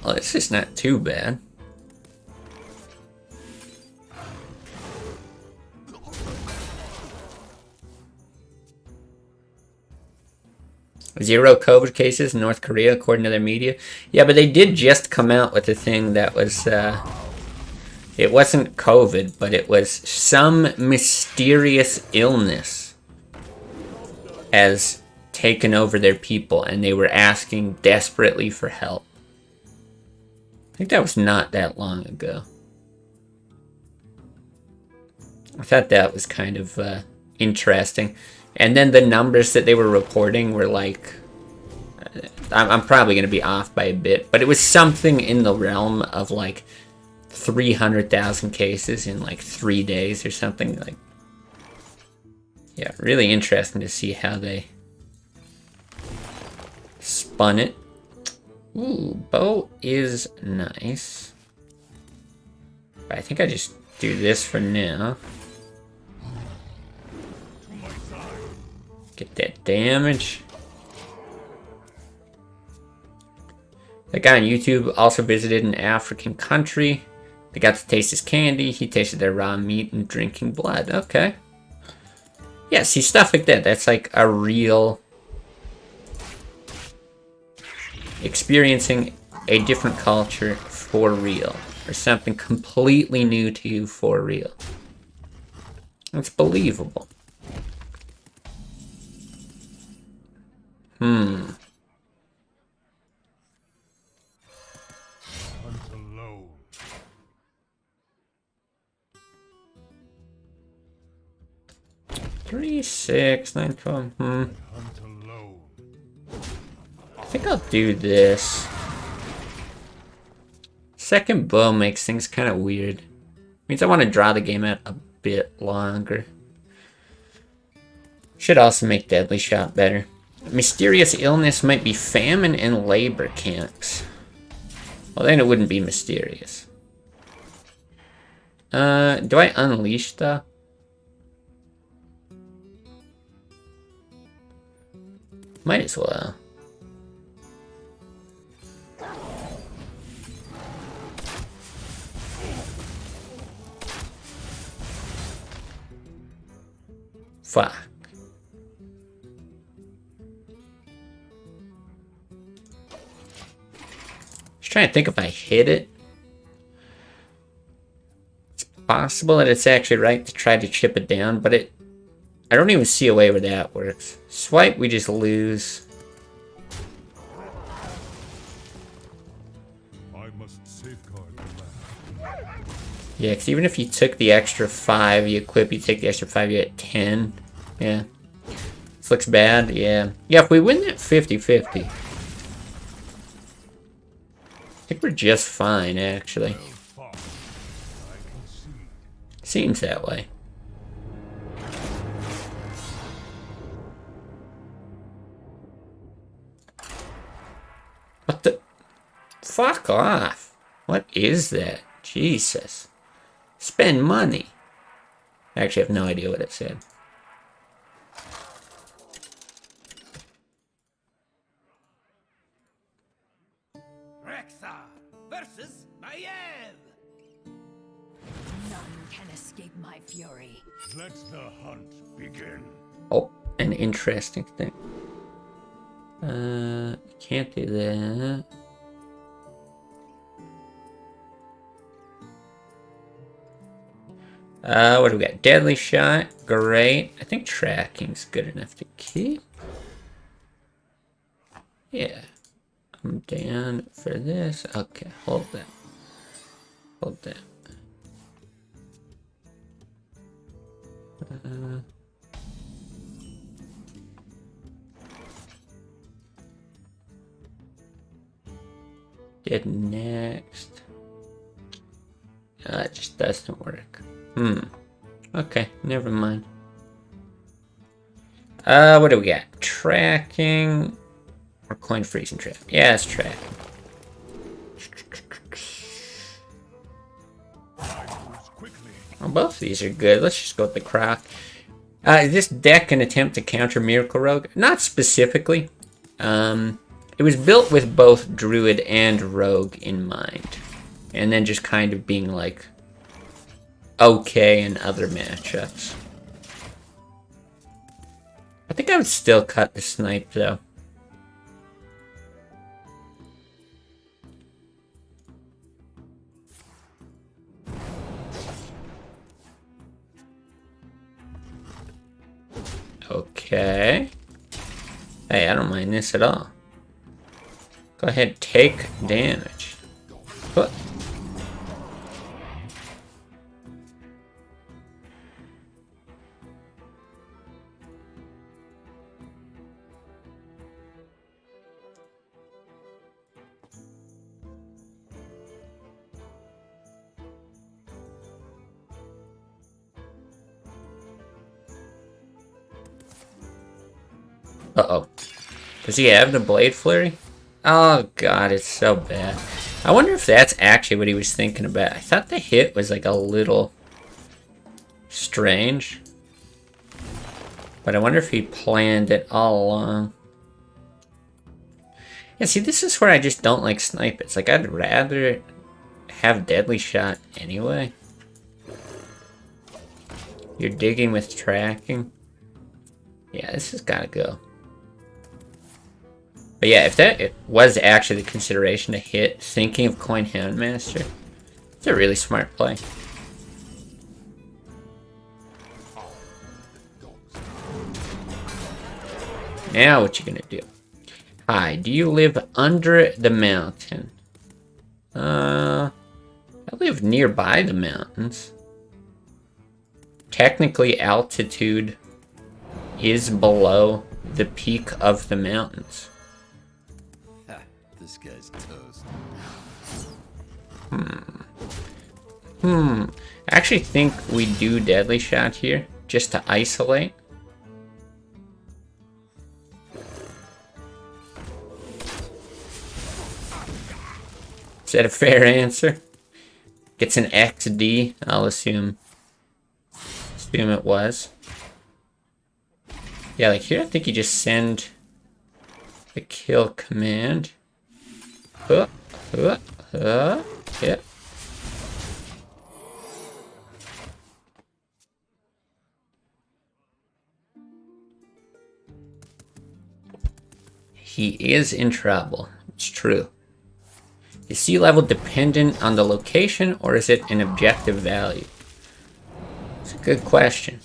Well, it's just not too bad. Zero COVID cases in North Korea, according to their media. Yeah, but they did just come out with a thing that was... it wasn't COVID, but it was some mysterious illness has taken over their people, and they were asking desperately for help. I think that was not that long ago. I thought that was kind of interesting. And then the numbers that they were reporting were like... I'm probably going to be off by a bit, but it was something in the realm of like 300,000 cases in like 3 days or something. Like, yeah, really interesting to see how they spun it. Ooh, bow is nice. But I think I just do this for now. Get that damage. That guy on YouTube also visited an African country. They got to taste his candy. He tasted their raw meat and drinking blood. Okay. Yeah, see, stuff like that. That's like a real... experiencing a different culture for real. Or something completely new to you for real. It's believable. Hunt alone. 3, 6, 9, 12. Hunt alone. I think I'll do this. Second bow makes things kind of weird. Means I want to draw the game out a bit longer. Should also make Deadly Shot better. Mysterious illness might be famine and labor camps. Well, then it wouldn't be mysterious. Do I unleash though? Might as well. Fuck. Just trying to think if I hit it. It's possible that it's actually right to try to chip it down, but I don't even see a way where that works. Swipe, we just lose. I must safeguard the land. Yeah, because even if you took the extra 5, you equip, you take the extra 5, you get 10. Yeah. This looks bad, yeah. Yeah, if we win that 50-50, I think we're just fine, actually. Seems that way. What the? Fuck off. What is that? Jesus. Spend money. I actually have no idea what it said. versus Maiev. None can escape my fury. Let the hunt begin. Oh, an interesting thing. Can't do that. What do we got? Deadly shot, great. I think tracking's good enough to keep. Yeah. I'm down for this. Okay, hold that. Hold that. Get next. It just doesn't work. Okay, never mind. What do we got? Tracking or coin freezing trap? Yeah, it's tracking. Well, both of these are good. Let's just go with the croc. This deck can attempt to counter Miracle Rogue? Not specifically. It was built with both Druid and Rogue in mind. And then just kind of being like, okay in other matchups. I think I would still cut the snipe though. Okay. Hey, I don't mind this at all. Go ahead, take damage. What? Uh-oh. Does he have the Blade Flurry? Oh god, it's so bad. I wonder if that's actually what he was thinking about. I thought the hit was like a little strange. But I wonder if he planned it all along. Yeah, see, this is where I just don't like snipe. It's like I'd rather have Deadly Shot anyway. You're digging with tracking. Yeah, this has gotta go. But yeah, if that was actually the consideration to hit, thinking of Coin Houndmaster, it's a really smart play. Now what you gonna do? Hi, do you live under the mountain? I live nearby the mountains. Technically, altitude is below the peak of the mountains. This guy's toast. I actually think we do Deadly Shot here, just to isolate. Is that a fair answer? Gets an XD, I'll assume it was. Yeah, like here I think you just send the kill command. Yeah. He is in trouble. It's true. Is sea level dependent on the location, or is it an objective value? It's a good question.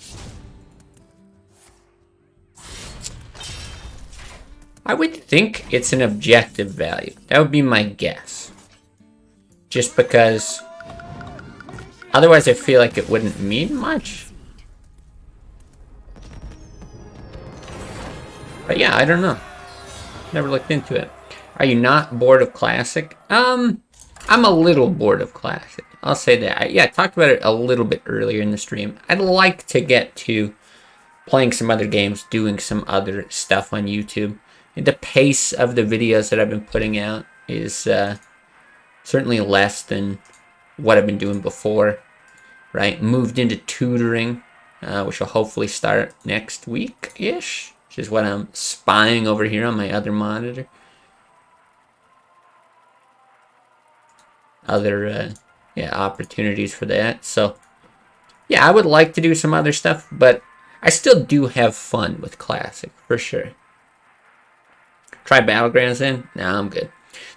I would think it's an objective value. That would be my guess. Just because otherwise I feel like it wouldn't mean much. But yeah, I don't know. Never looked into it. Are you not bored of Classic? I'm a little bored of Classic. I'll say that. Yeah, I talked about it a little bit earlier in the stream. I'd like to get to playing some other games, doing some other stuff on YouTube. And the pace of the videos that I've been putting out is certainly less than what I've been doing before. Right? Moved into tutoring, which will hopefully start next week-ish, which is what I'm spying over here on my other monitor. other yeah, opportunities for that. So yeah, I would like to do some other stuff, but I still do have fun with Classic, for sure. Try Battlegrounds in? Nah, I'm good.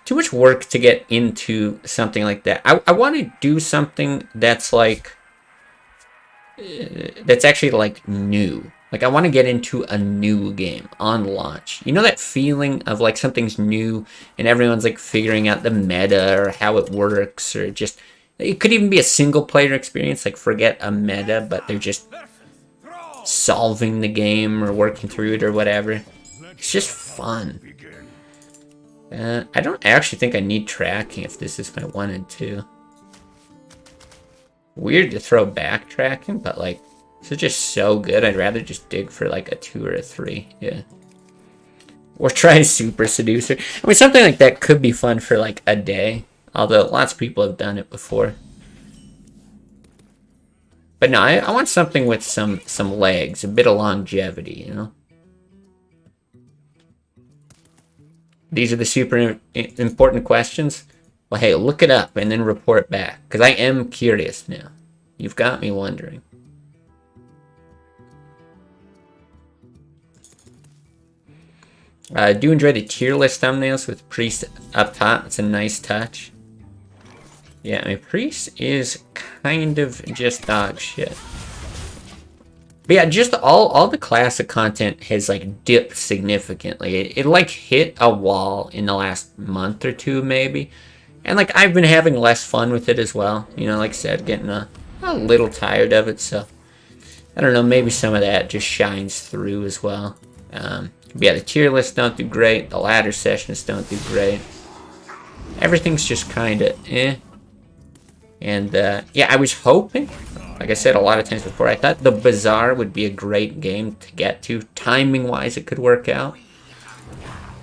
Too much work to get into something like that. I want to do something that's like... that's actually like new. Like I want to get into a new game on launch. You know that feeling of like something's new and everyone's like figuring out the meta or how it works, or just... it could even be a single player experience, like forget a meta, but they're just solving the game or working through it or whatever. It's just fun. I don't actually think I need tracking if this is my 1 and 2. Weird to throw backtracking, but like, this is just so good. I'd rather just dig for like a 2 or a 3. Yeah. Or try Super Seducer. I mean, something like that could be fun for like a day. Although lots of people have done it before. But no, I want something with some legs, a bit of longevity, you know? These are the super important questions. Well, hey, look it up and then report back. Because I am curious now. You've got me wondering. I do enjoy the tier list thumbnails with Priest up top. It's a nice touch. Yeah, I mean, Priest is kind of just dog shit. But yeah, just all the classic content has like dipped significantly. It like hit a wall in the last month or two maybe. And like I've been having less fun with it as well. You know, like I said, getting a little tired of it. So I don't know, maybe some of that just shines through as well. But yeah, the tier lists don't do great. The ladder sessions don't do great. Everything's just kind of eh. And yeah, I was hoping, like I said a lot of times before, I thought the Bazaar would be a great game to get to. Timing-wise, it could work out.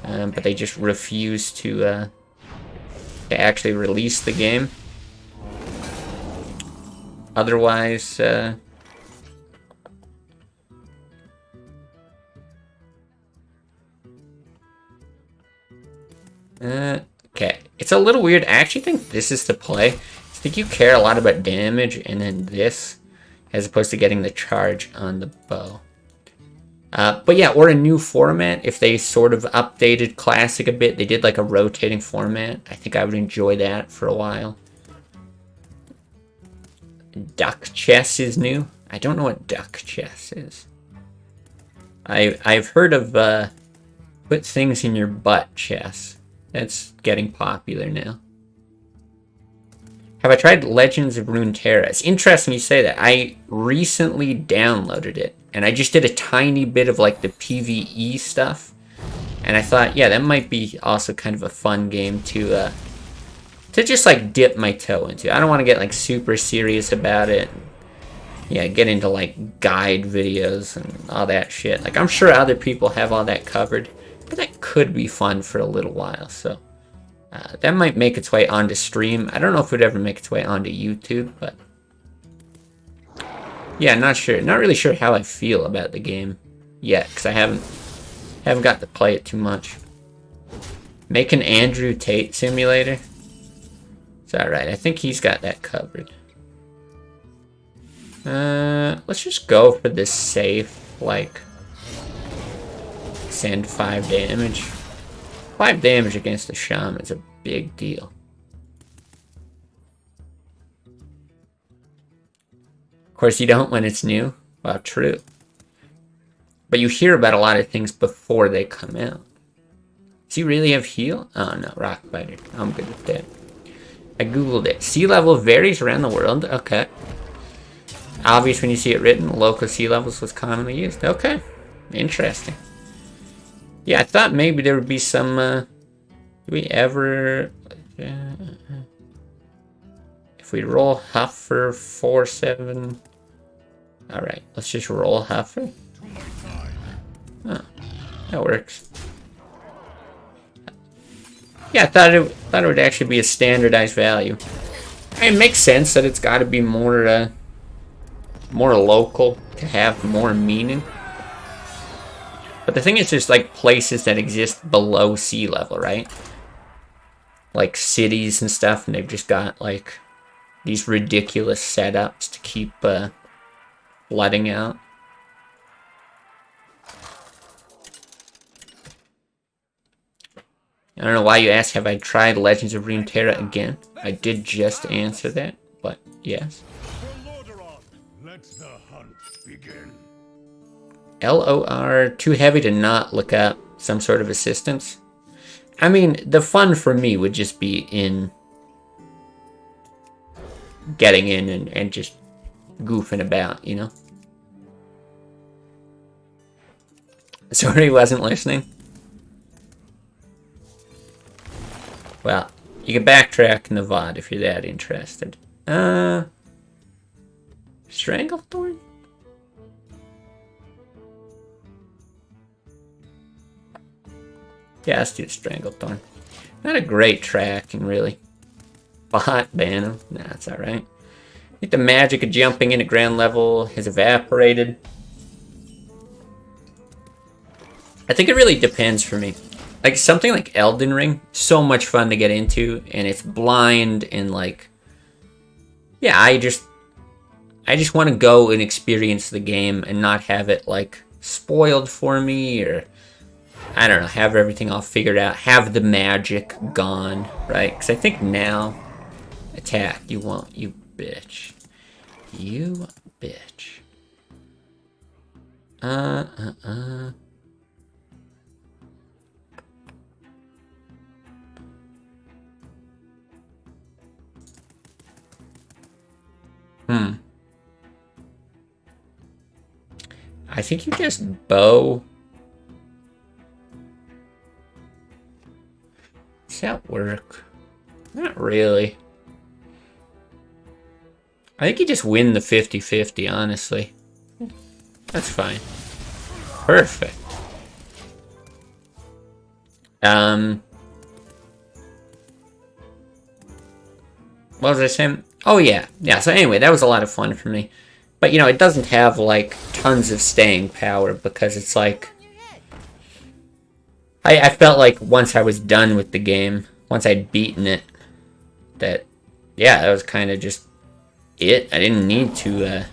But they just refused to actually release the game. Otherwise, okay. It's a little weird. I actually think this is the play. I think you care a lot about damage and then this, as opposed to getting the charge on the bow. But yeah, or a new format. If they sort of updated Classic a bit, they did like a rotating format. I think I would enjoy that for a while. Duck chess is new. I don't know what duck chess is. I've heard of put things in your butt chess. That's getting popular now. Have I tried Legends of Runeterra? It's interesting you say that. I recently downloaded it, and I just did a tiny bit of like the PvE stuff, and I thought, yeah, that might be also kind of a fun game to just like dip my toe into. I don't want to get like super serious about it. Yeah, get into like guide videos and all that shit. Like I'm sure other people have all that covered, but that could be fun for a little while. So. That might make its way onto stream. I don't know if it would ever make its way onto YouTube, but yeah, not sure. Not really sure how I feel about the game yet, because I haven't got to play it too much. Make an Andrew Tate simulator. It's alright. I think he's got that covered. Let's just go for this safe, like send 5 damage. 5 damage against the shaman is a big deal. Of course, you don't when it's new. Well, true. But you hear about a lot of things before they come out. Does he really have heal? Oh no, rock biter. I'm good with that. I googled it. Sea level varies around the world. Okay. Obvious when you see it written. Local sea levels was commonly used. Okay. Interesting. Yeah, I thought maybe there would be some, do we ever, if we roll Huffer 4-7, alright, let's just roll Huffer. Oh, that works. Yeah, I thought it would actually be a standardized value. It makes sense that it's got to be more, more local to have more meaning. But the thing is, there's like places that exist below sea level, right? like cities and stuff, and they've just got like these ridiculous setups to keep flooding out. I don't know why you asked, have I tried Legends of Runeterra again? I did just answer that, but yes. Let the hunt begin. LOR, too heavy to not look up some sort of assistance? I mean, the fun for me would just be in getting in and just goofing about, you know? Sorry, he wasn't listening. Well, you can backtrack in the VOD if you're that interested. Stranglethorn? Yeah, let's do Stranglethorn. Not a great tracking, really. Bot ban him. Nah, that's alright. I think the magic of jumping in at ground level has evaporated. I think it really depends for me. Like, something like Elden Ring, so much fun to get into, and it's blind, and like... Yeah, I just want to go and experience the game and not have it, like, spoiled for me, or... I don't know, have everything all figured out, have the magic gone, right? Because I think now... Attack, you won't, you bitch. You bitch. I think you just bow. Does that work? Not really. I think you just win the 50-50, honestly. That's fine. Perfect. What was I saying? Oh, yeah. Yeah, so anyway, that was a lot of fun for me. But, you know, it doesn't have, like, tons of staying power because it's like... I felt like once I was done with the game, once I'd beaten it, that, yeah, that was kind of just it. I didn't need to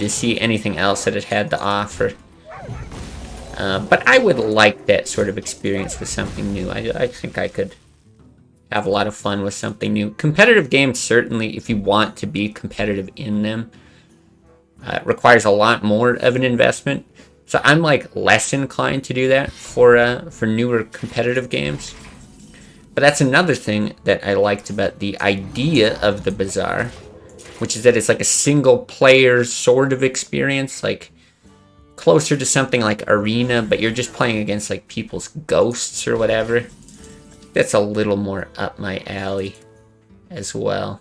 see anything else that it had to offer. But I would like that sort of experience with something new. I think I could have a lot of fun with something new. Competitive games, certainly, if you want to be competitive in them, requires a lot more of an investment. So I'm like less inclined to do that for newer competitive games. But that's another thing that I liked about the idea of the Bazaar, which is that it's like a single player sort of experience, like closer to something like Arena, but you're just playing against like people's ghosts or whatever. That's a little more up my alley as well.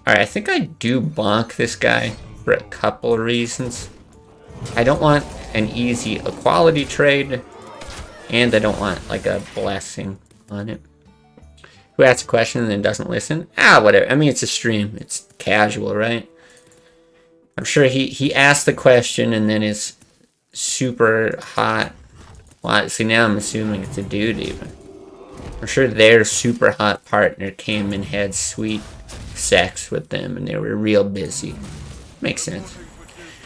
Alright, I think I do bonk this guy for a couple of reasons. I don't want an easy equality trade, and I don't want like a blessing on it. Who asks a question and then doesn't listen? Ah, whatever. I mean, it's a stream. It's casual, right? I'm sure he asked the question and then is super hot. Well, see, now I'm assuming it's a dude even. I'm sure their super hot partner came and had sweet sex with them and they were real busy. Makes sense.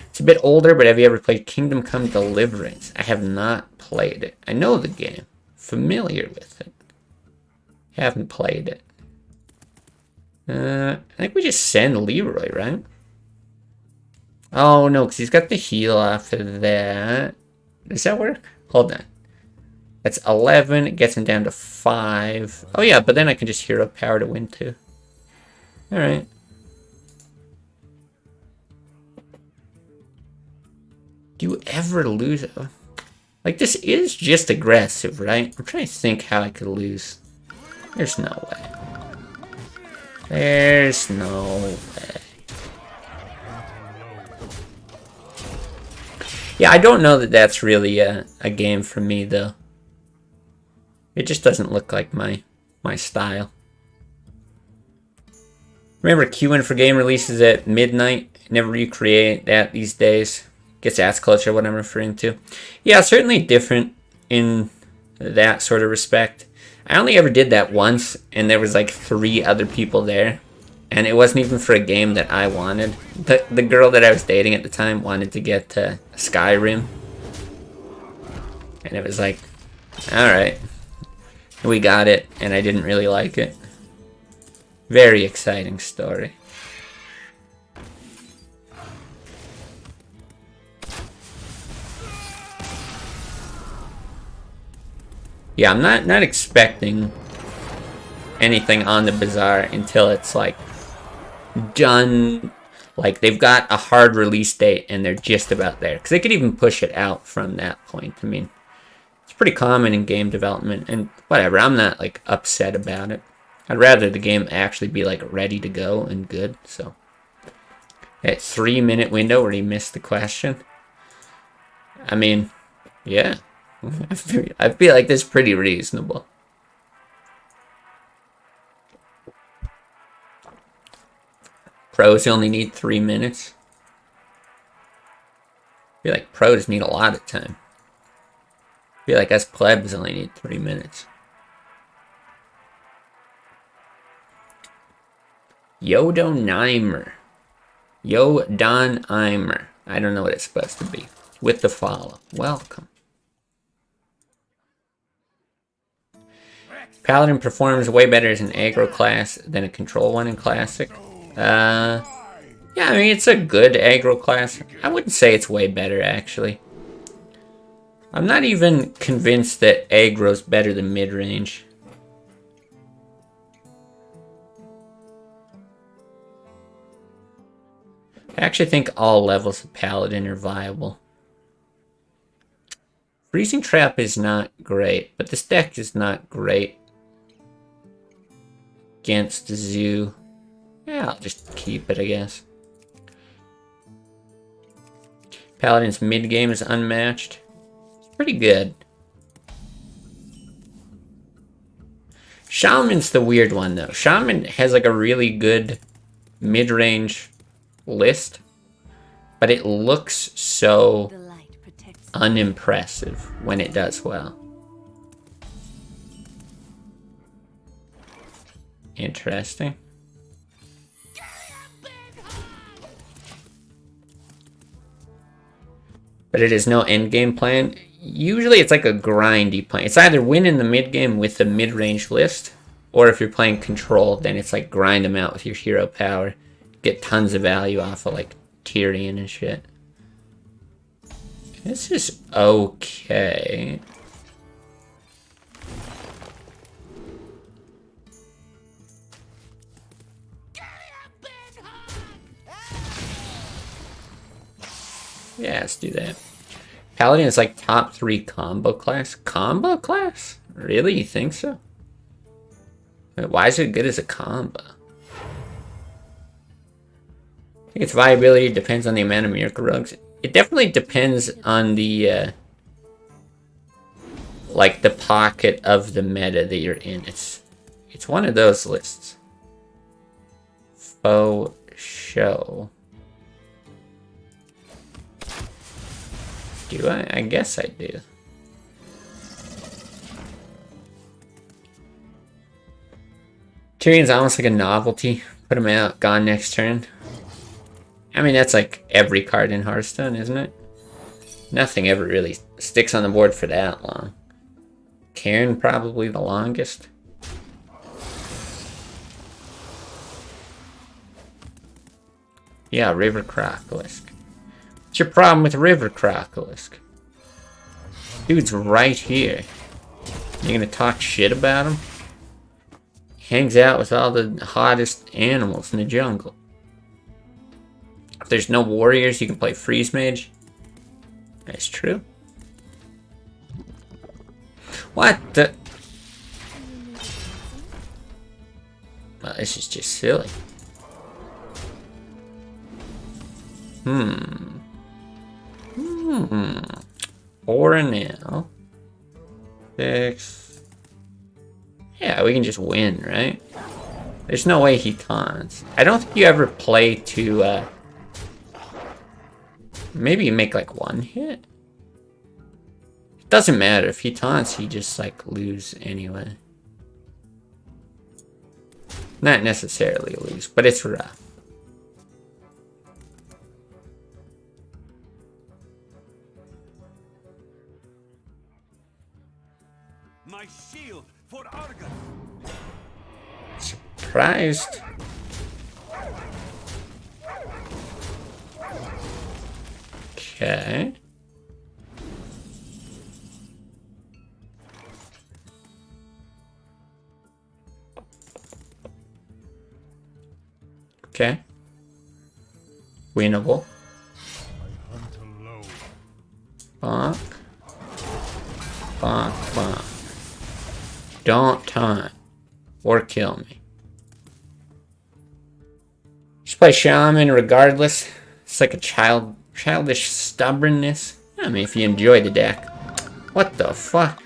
It's a bit older, but have you ever played Kingdom Come Deliverance? I have not played it. I know the game. Familiar with it. Haven't played it. I think we just send Leroy, right? Oh, no, because he's got the heal off of that. Does that work? Hold on. That's 11. It gets him down to 5. Oh, yeah, but then I can just hero power to win, too. Alright. Do you ever lose? Like, this is just aggressive, right? I'm trying to think how I could lose. There's no way. There's no way. Yeah, I don't know that that's really a game for me, though. It just doesn't look like my style. Remember, queuing for game releases at midnight? Never recreate that these days. Gets ass culture, what I'm referring to. Yeah, certainly different in that sort of respect. I only ever did that once, and there was like 3 other people there. And it wasn't even for a game that I wanted. The girl that I was dating at the time wanted to get Skyrim. And it was like, alright. We got it, and I didn't really like it. Very exciting story. Yeah, I'm not expecting anything on the Bazaar until it's like done. Like they've got a hard release date and they're just about there. Because they could even push it out from that point. I mean, it's pretty common in game development. And whatever, I'm not like upset about it. I'd rather the game actually be like ready to go and good. So that 3-minute window where he missed the question. I mean, yeah. I feel like this is pretty reasonable. Pros only need 3 minutes. I feel like pros need a lot of time. I feel like us plebs only need 3 minutes. Yodonimer. Yodonimer. I don't know what it's supposed to be. With the follow. Welcome. Paladin performs way better as an aggro class than a control one in Classic. Yeah, I mean, it's a good aggro class. I wouldn't say it's way better, actually. I'm not even convinced that aggro's better than mid-range. I actually think all levels of Paladin are viable. Freezing Trap is not great, but this deck is not great against the Zoo. Yeah, I'll just keep it, I guess. Paladin's mid-game is unmatched. It's pretty good. Shaman's the weird one, though. Shaman has like a really good mid-range list, but it looks so unimpressive when it does well. Interesting. But it is no endgame plan. Usually it's like a grindy plan. It's either win in the mid game with the mid-range list, or if you're playing control, then it's like grind them out with your hero power. Get tons of value off of like Tyrion and shit. This is okay. Yeah, let's do that. Paladin is like top 3 combo class. Combo class? Really? You think so? Why is it good as a combo? I think its viability depends on the amount of Miracle Rugs. It definitely depends on the like the pocket of the meta that you're in. It's one of those lists. Faux show. Do I? I guess I do. Tyrion's almost like a novelty. Put him out, gone next turn. I mean, that's like every card in Hearthstone, isn't it? Nothing ever really sticks on the board for that long. Cairn probably the longest. Yeah, River Crocolisk. What's your problem with River Crocolisk? Dude's right here. You gonna talk shit about him? Hangs out with all the hottest animals in the jungle. If there's no warriors, you can play Freeze Mage. That's true. What the? Well, this is just silly. Four now. 6. Yeah, we can just win, right? There's no way he taunts. I don't think you ever play to, maybe you make like 1 hit? Doesn't matter. If he taunts, he just, like, lose anyway. Not necessarily lose, but it's rough. My shield for Argus. Surprised. Okay. Okay. Winnable. I hunt alone. Bonk. Bonk, bonk. Don't taunt. Or kill me. Just play Shaman regardless. It's like a childish stubbornness. I mean, if you enjoy the deck. What the fuck?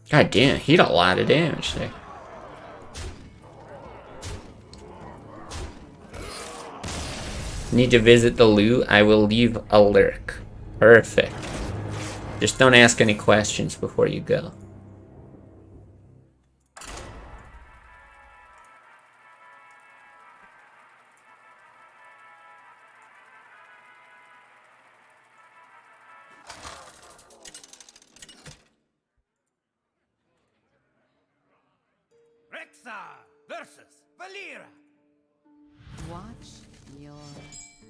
God damn, he did a lot of damage there. Need to visit the loot? I will leave a lurk. Perfect. Just don't ask any questions before you go. Rexar versus Valera. Watch your...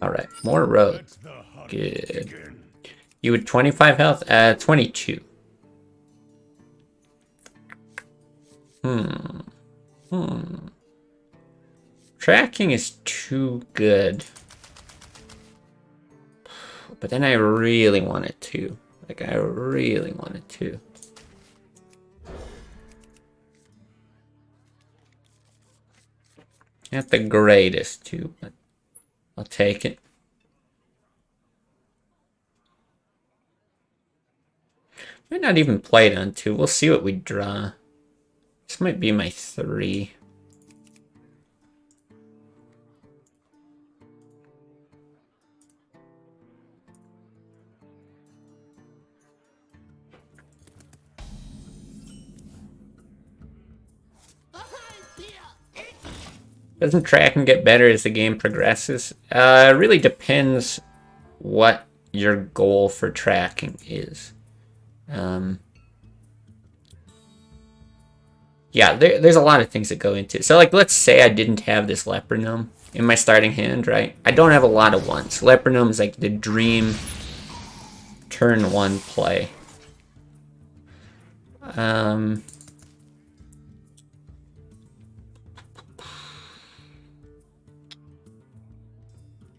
Alright, more road. Let the hunt Good. begin. You with 25 health? 22. Tracking is too good. But then I really want it to. Like, I really want it to. Not the greatest too, but I'll take it. Might not even play it on 2. We'll see what we draw. This might be my 3. Doesn't tracking get better as the game progresses? It really depends what your goal for tracking is. Yeah, there's a lot of things that go into it. So, like, let's say I didn't have this Leper Gnome in my starting hand, right? I don't have a lot of ones. Leper Gnome is like the dream turn 1 play.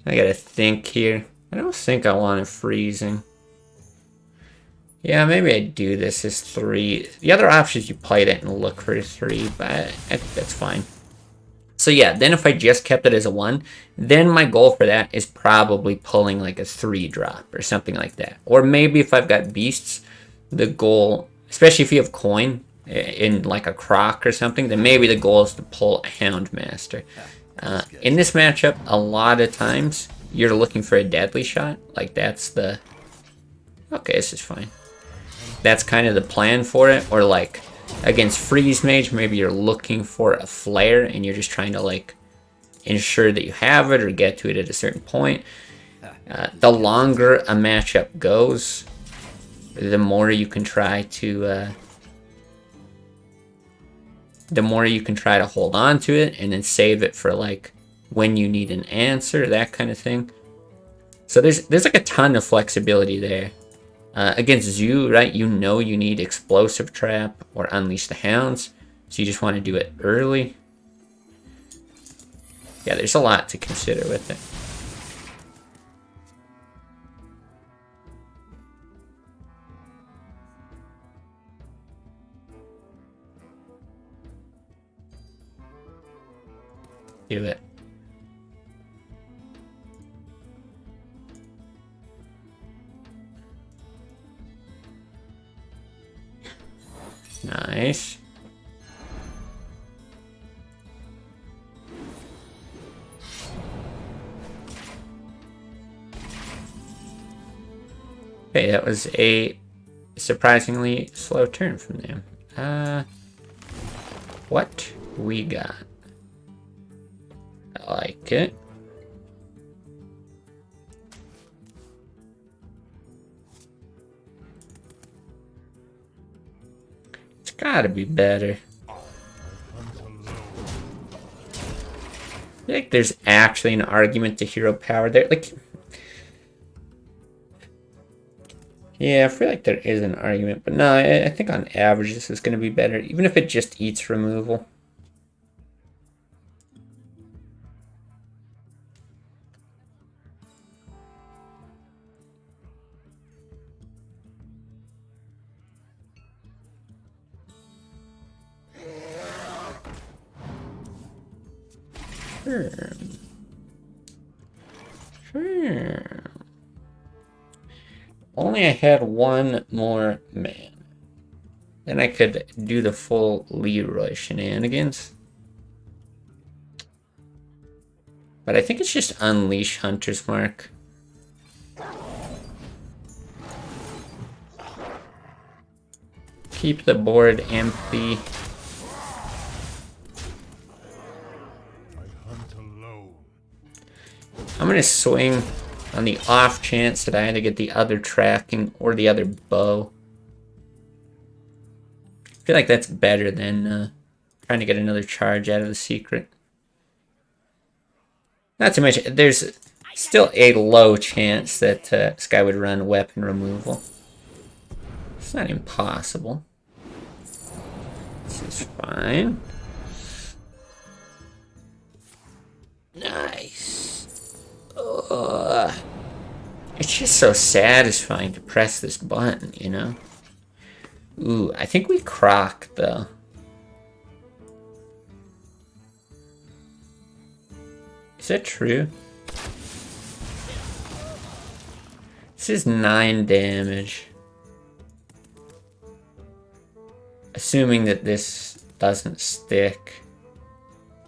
I gotta think here. I don't think I want it freezing. Yeah, maybe I do this as 3. The other option is you play it and look for 3, but I think that's fine. So yeah, then if I just kept it as a 1, then my goal for that is probably pulling like a 3 drop or something like that. Or maybe if I've got beasts, the goal, especially if you have coin in like a croc or something, then maybe the goal is to pull a Houndmaster. In this matchup, a lot of times you're looking for a deadly shot. Like that's the... Okay, this is fine. That's kind of the plan for it. Or like against Freeze Mage, maybe you're looking for a flare and you're just trying to like ensure that you have it or get to it at a certain point. The longer a matchup goes, the more you can try to hold on to it and then save it for like when you need an answer, that kind of thing. So there's like a ton of flexibility there. Against Zoo, right, you know you need Explosive Trap or Unleash the Hounds, so you just want to do it early. Yeah, there's a lot to consider with it. Do it. Nice. Okay, that was a surprisingly slow turn from them. What we got? I like it. It's gotta be better. I feel like there's actually an argument to hero power there. Like, yeah, I feel like there is an argument, but no, I think on average this is going to be better, even if it just eats removal. Sure. Sure. Only I had one more man. Then I could do the full Leroy shenanigans. But I think it's just Unleash Hunter's Mark. Keep the board empty. I'm going to swing on the off chance that I either get the other tracking or the other bow. I feel like that's better than trying to get another charge out of the secret. Not to mention, there's still a low chance that this guy would run weapon removal. It's not impossible. This is fine. Nice. It's just so satisfying to press this button, you know? Ooh, I think we croc, though. Is that true? This is 9 damage. Assuming that this doesn't stick.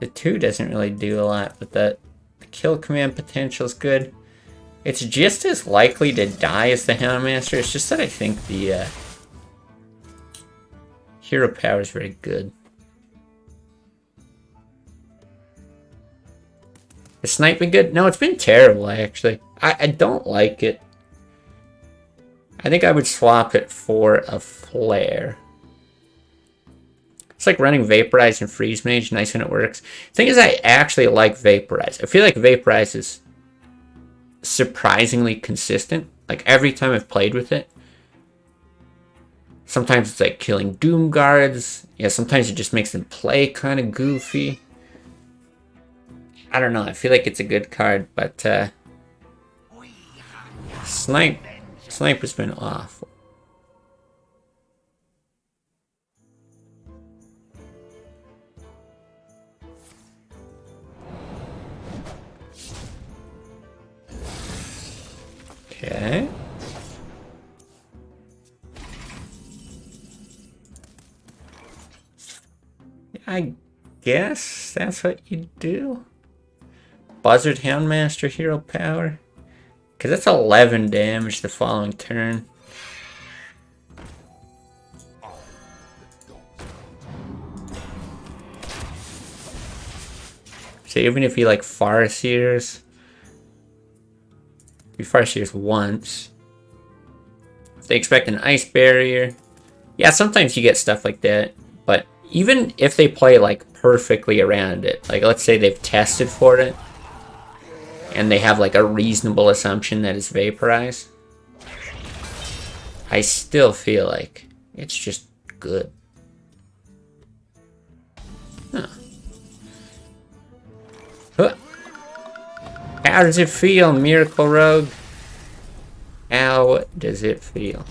The 2 doesn't really do a lot, but the kill command potential is good. It's just as likely to die as the Houndmaster. It's just that I think the hero power is very good. The snipe been good? No, it's been terrible, actually. I don't like it. I think I would swap it for a flare. It's like running Vaporize and Freeze Mage. Nice when it works. The thing is, I actually like Vaporize. I feel like Vaporize is surprisingly consistent. Like, every time I've played with it. Sometimes it's like killing Doom Guards. Yeah, sometimes it just makes them play kind of goofy. I don't know. I feel like it's a good card, but Snipe has been awful. Okay. I guess that's what you do. Buzzard Houndmaster hero power. Because that's 11 damage the following turn. So even if you like Farseers, you Farseers once. If they expect an ice barrier. Yeah, sometimes you get stuff like that. But even if they play like perfectly around it, like let's say they've tested for it, and they have like a reasonable assumption that it's Vaporize, I still feel like it's just good. Huh. How does it feel, Miracle Rogue? How does it feel?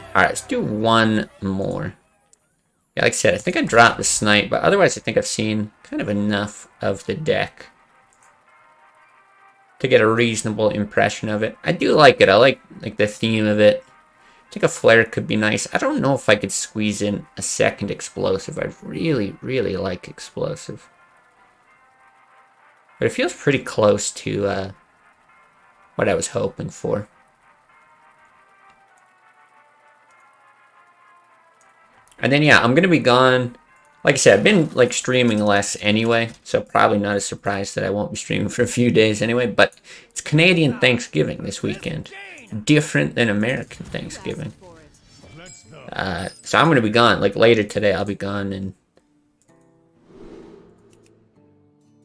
Alright, let's do one more. Yeah, like I said, I think I dropped the snipe, but otherwise I think I've seen kind of enough of the deck to get a reasonable impression of it. I do like it. I like the theme of it. I think a flare could be nice. I don't know if I could squeeze in a second explosive. I really, really like explosive. But it feels pretty close to what I was hoping for. And then, yeah, I'm going to be gone. Like I said, I've been, like, streaming less anyway, so probably not a surprise that I won't be streaming for a few days anyway, but it's Canadian Thanksgiving this weekend. Different than American Thanksgiving. So I'm going to be gone. Like, later today, I'll be gone and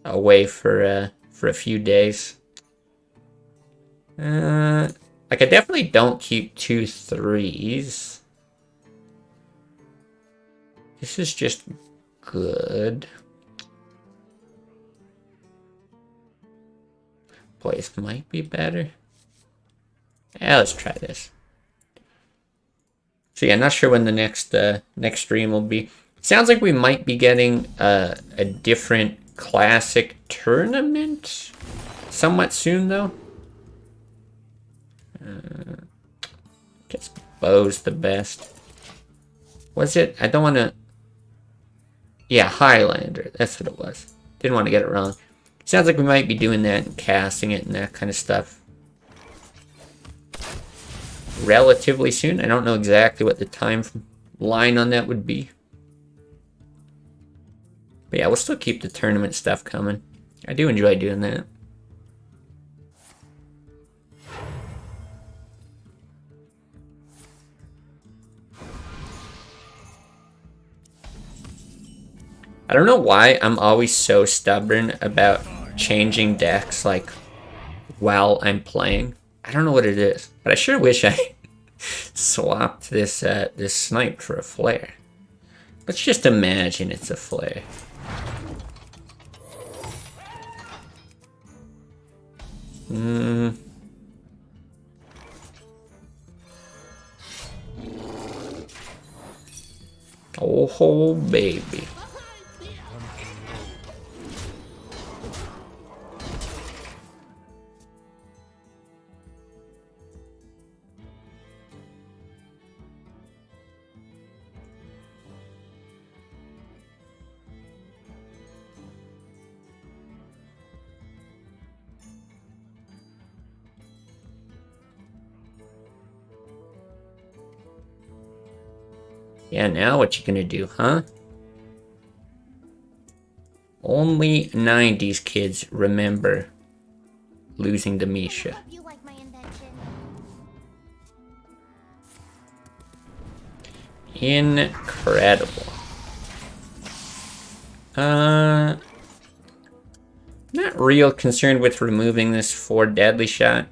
away for a few days. Like, I definitely don't keep 2 3s. This is just good. Place might be better. Yeah, let's try this. So yeah, not sure when the next stream will be. Sounds like we might be getting a different classic tournament somewhat soon though. Guess bow's the best. Was it? I don't want to. Yeah, Highlander. That's what it was. Didn't want to get it wrong. Sounds like we might be doing that and casting it and that kind of stuff relatively soon. I don't know exactly what the timeline on that would be. But yeah, we'll still keep the tournament stuff coming. I do enjoy doing that. I don't know why I'm always so stubborn about changing decks like while I'm playing. I don't know what it is, but I sure wish I swapped this this snipe for a flare. Let's just imagine it's a flare. Oh baby. Yeah, now what you gonna do, huh? Only 90s kids remember losing to Misha. You like my invention? Incredible. Not real concerned with removing this for Deadly Shot.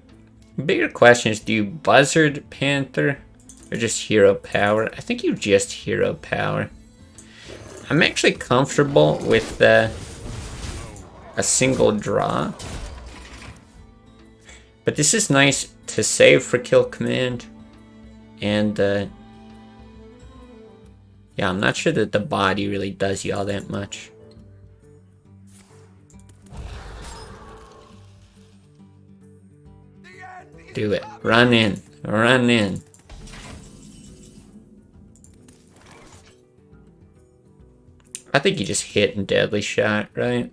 Bigger question is, do you Buzzard Panther or just Hero Power? I think you just Hero Power. I'm actually comfortable with a single draw. But this is nice to save for kill command. And yeah, I'm not sure that the body really does you all that much. Do it. Run in. Run in. I think you just hit and Deadly Shot, right?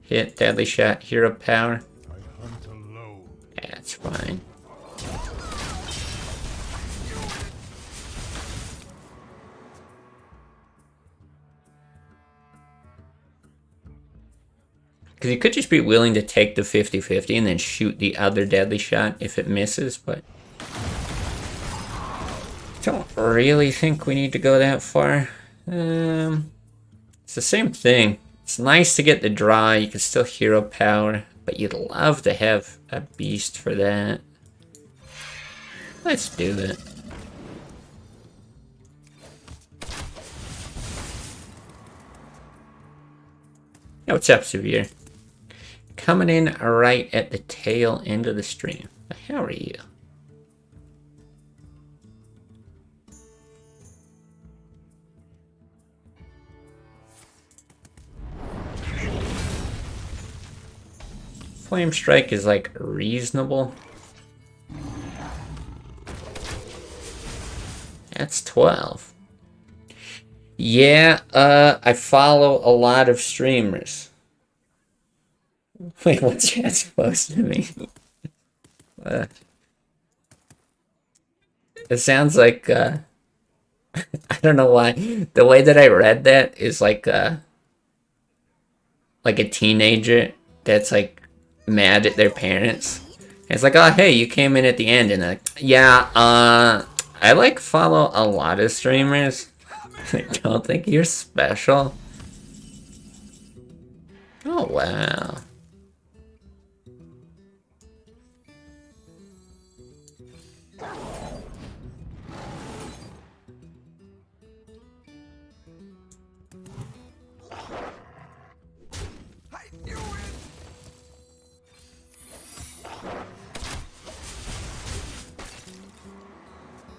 Hit, Deadly Shot, Hero Power. I hunt alone. Yeah, it's fine. Because you could just be willing to take the 50-50 and then shoot the other Deadly Shot if it misses, but I don't really think we need to go that far. It's the same thing. It's nice to get the draw. You can still Hero Power, but you'd love to have a beast for that. Let's do it. Hey, what's up, Severe? Coming in right at the tail end of the stream. How are you? Flame Strike is like reasonable. That's 12. Yeah, I follow a lot of streamers. Wait, what's that supposed to mean? Uh, it sounds like, I don't know why. The way that I read that is like a teenager that's like mad at their parents. And it's like, oh hey, you came in at the end, and like, yeah, I like follow a lot of streamers. I don't think you're special. Oh wow. I knew it!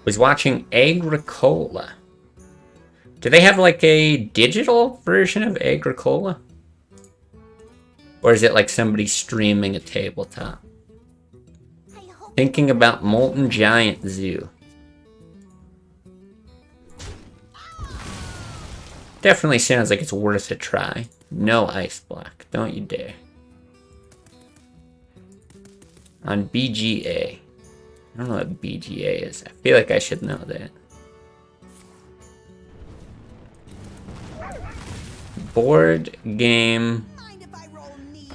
Was watching Agricola. Do they have like a digital version of Agricola? Or is it like somebody streaming a tabletop? Thinking about Molten Giant Zoo. Definitely sounds like it's worth a try. No ice block. Don't you dare. On BGA. I don't know what BGA is. I feel like I should know that. Board game. Mind if I roll knee?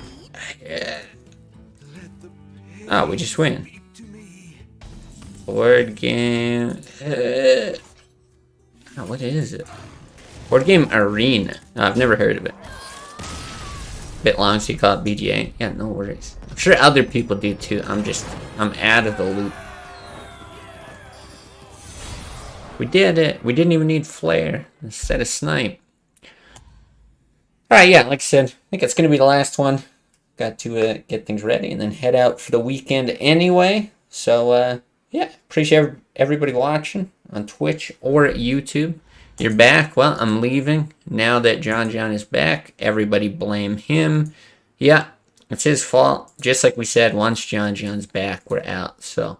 Oh, we just win. Speak to me. Board game. Oh, what is it? Board game arena. Oh, I've never heard of it. Bit long, so you call it BGA. Yeah, no worries. I'm sure other people do too. I'm out of the loop. We did it. We didn't even need flare instead of snipe. Alright, yeah, like I said, I think it's going to be the last one. Got to get things ready and then head out for the weekend anyway. So, yeah, appreciate everybody watching on Twitch or YouTube. You're back. Well, I'm leaving. Now that John is back, everybody blame him. Yeah, it's his fault. Just like we said, once John's back, we're out. So,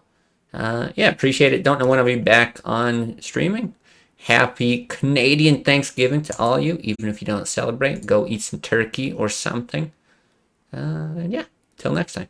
yeah, appreciate it. Don't know when I'll be back on streaming. Happy Canadian Thanksgiving to all you. Even if you don't celebrate, go eat some turkey or something. Yeah, till next time.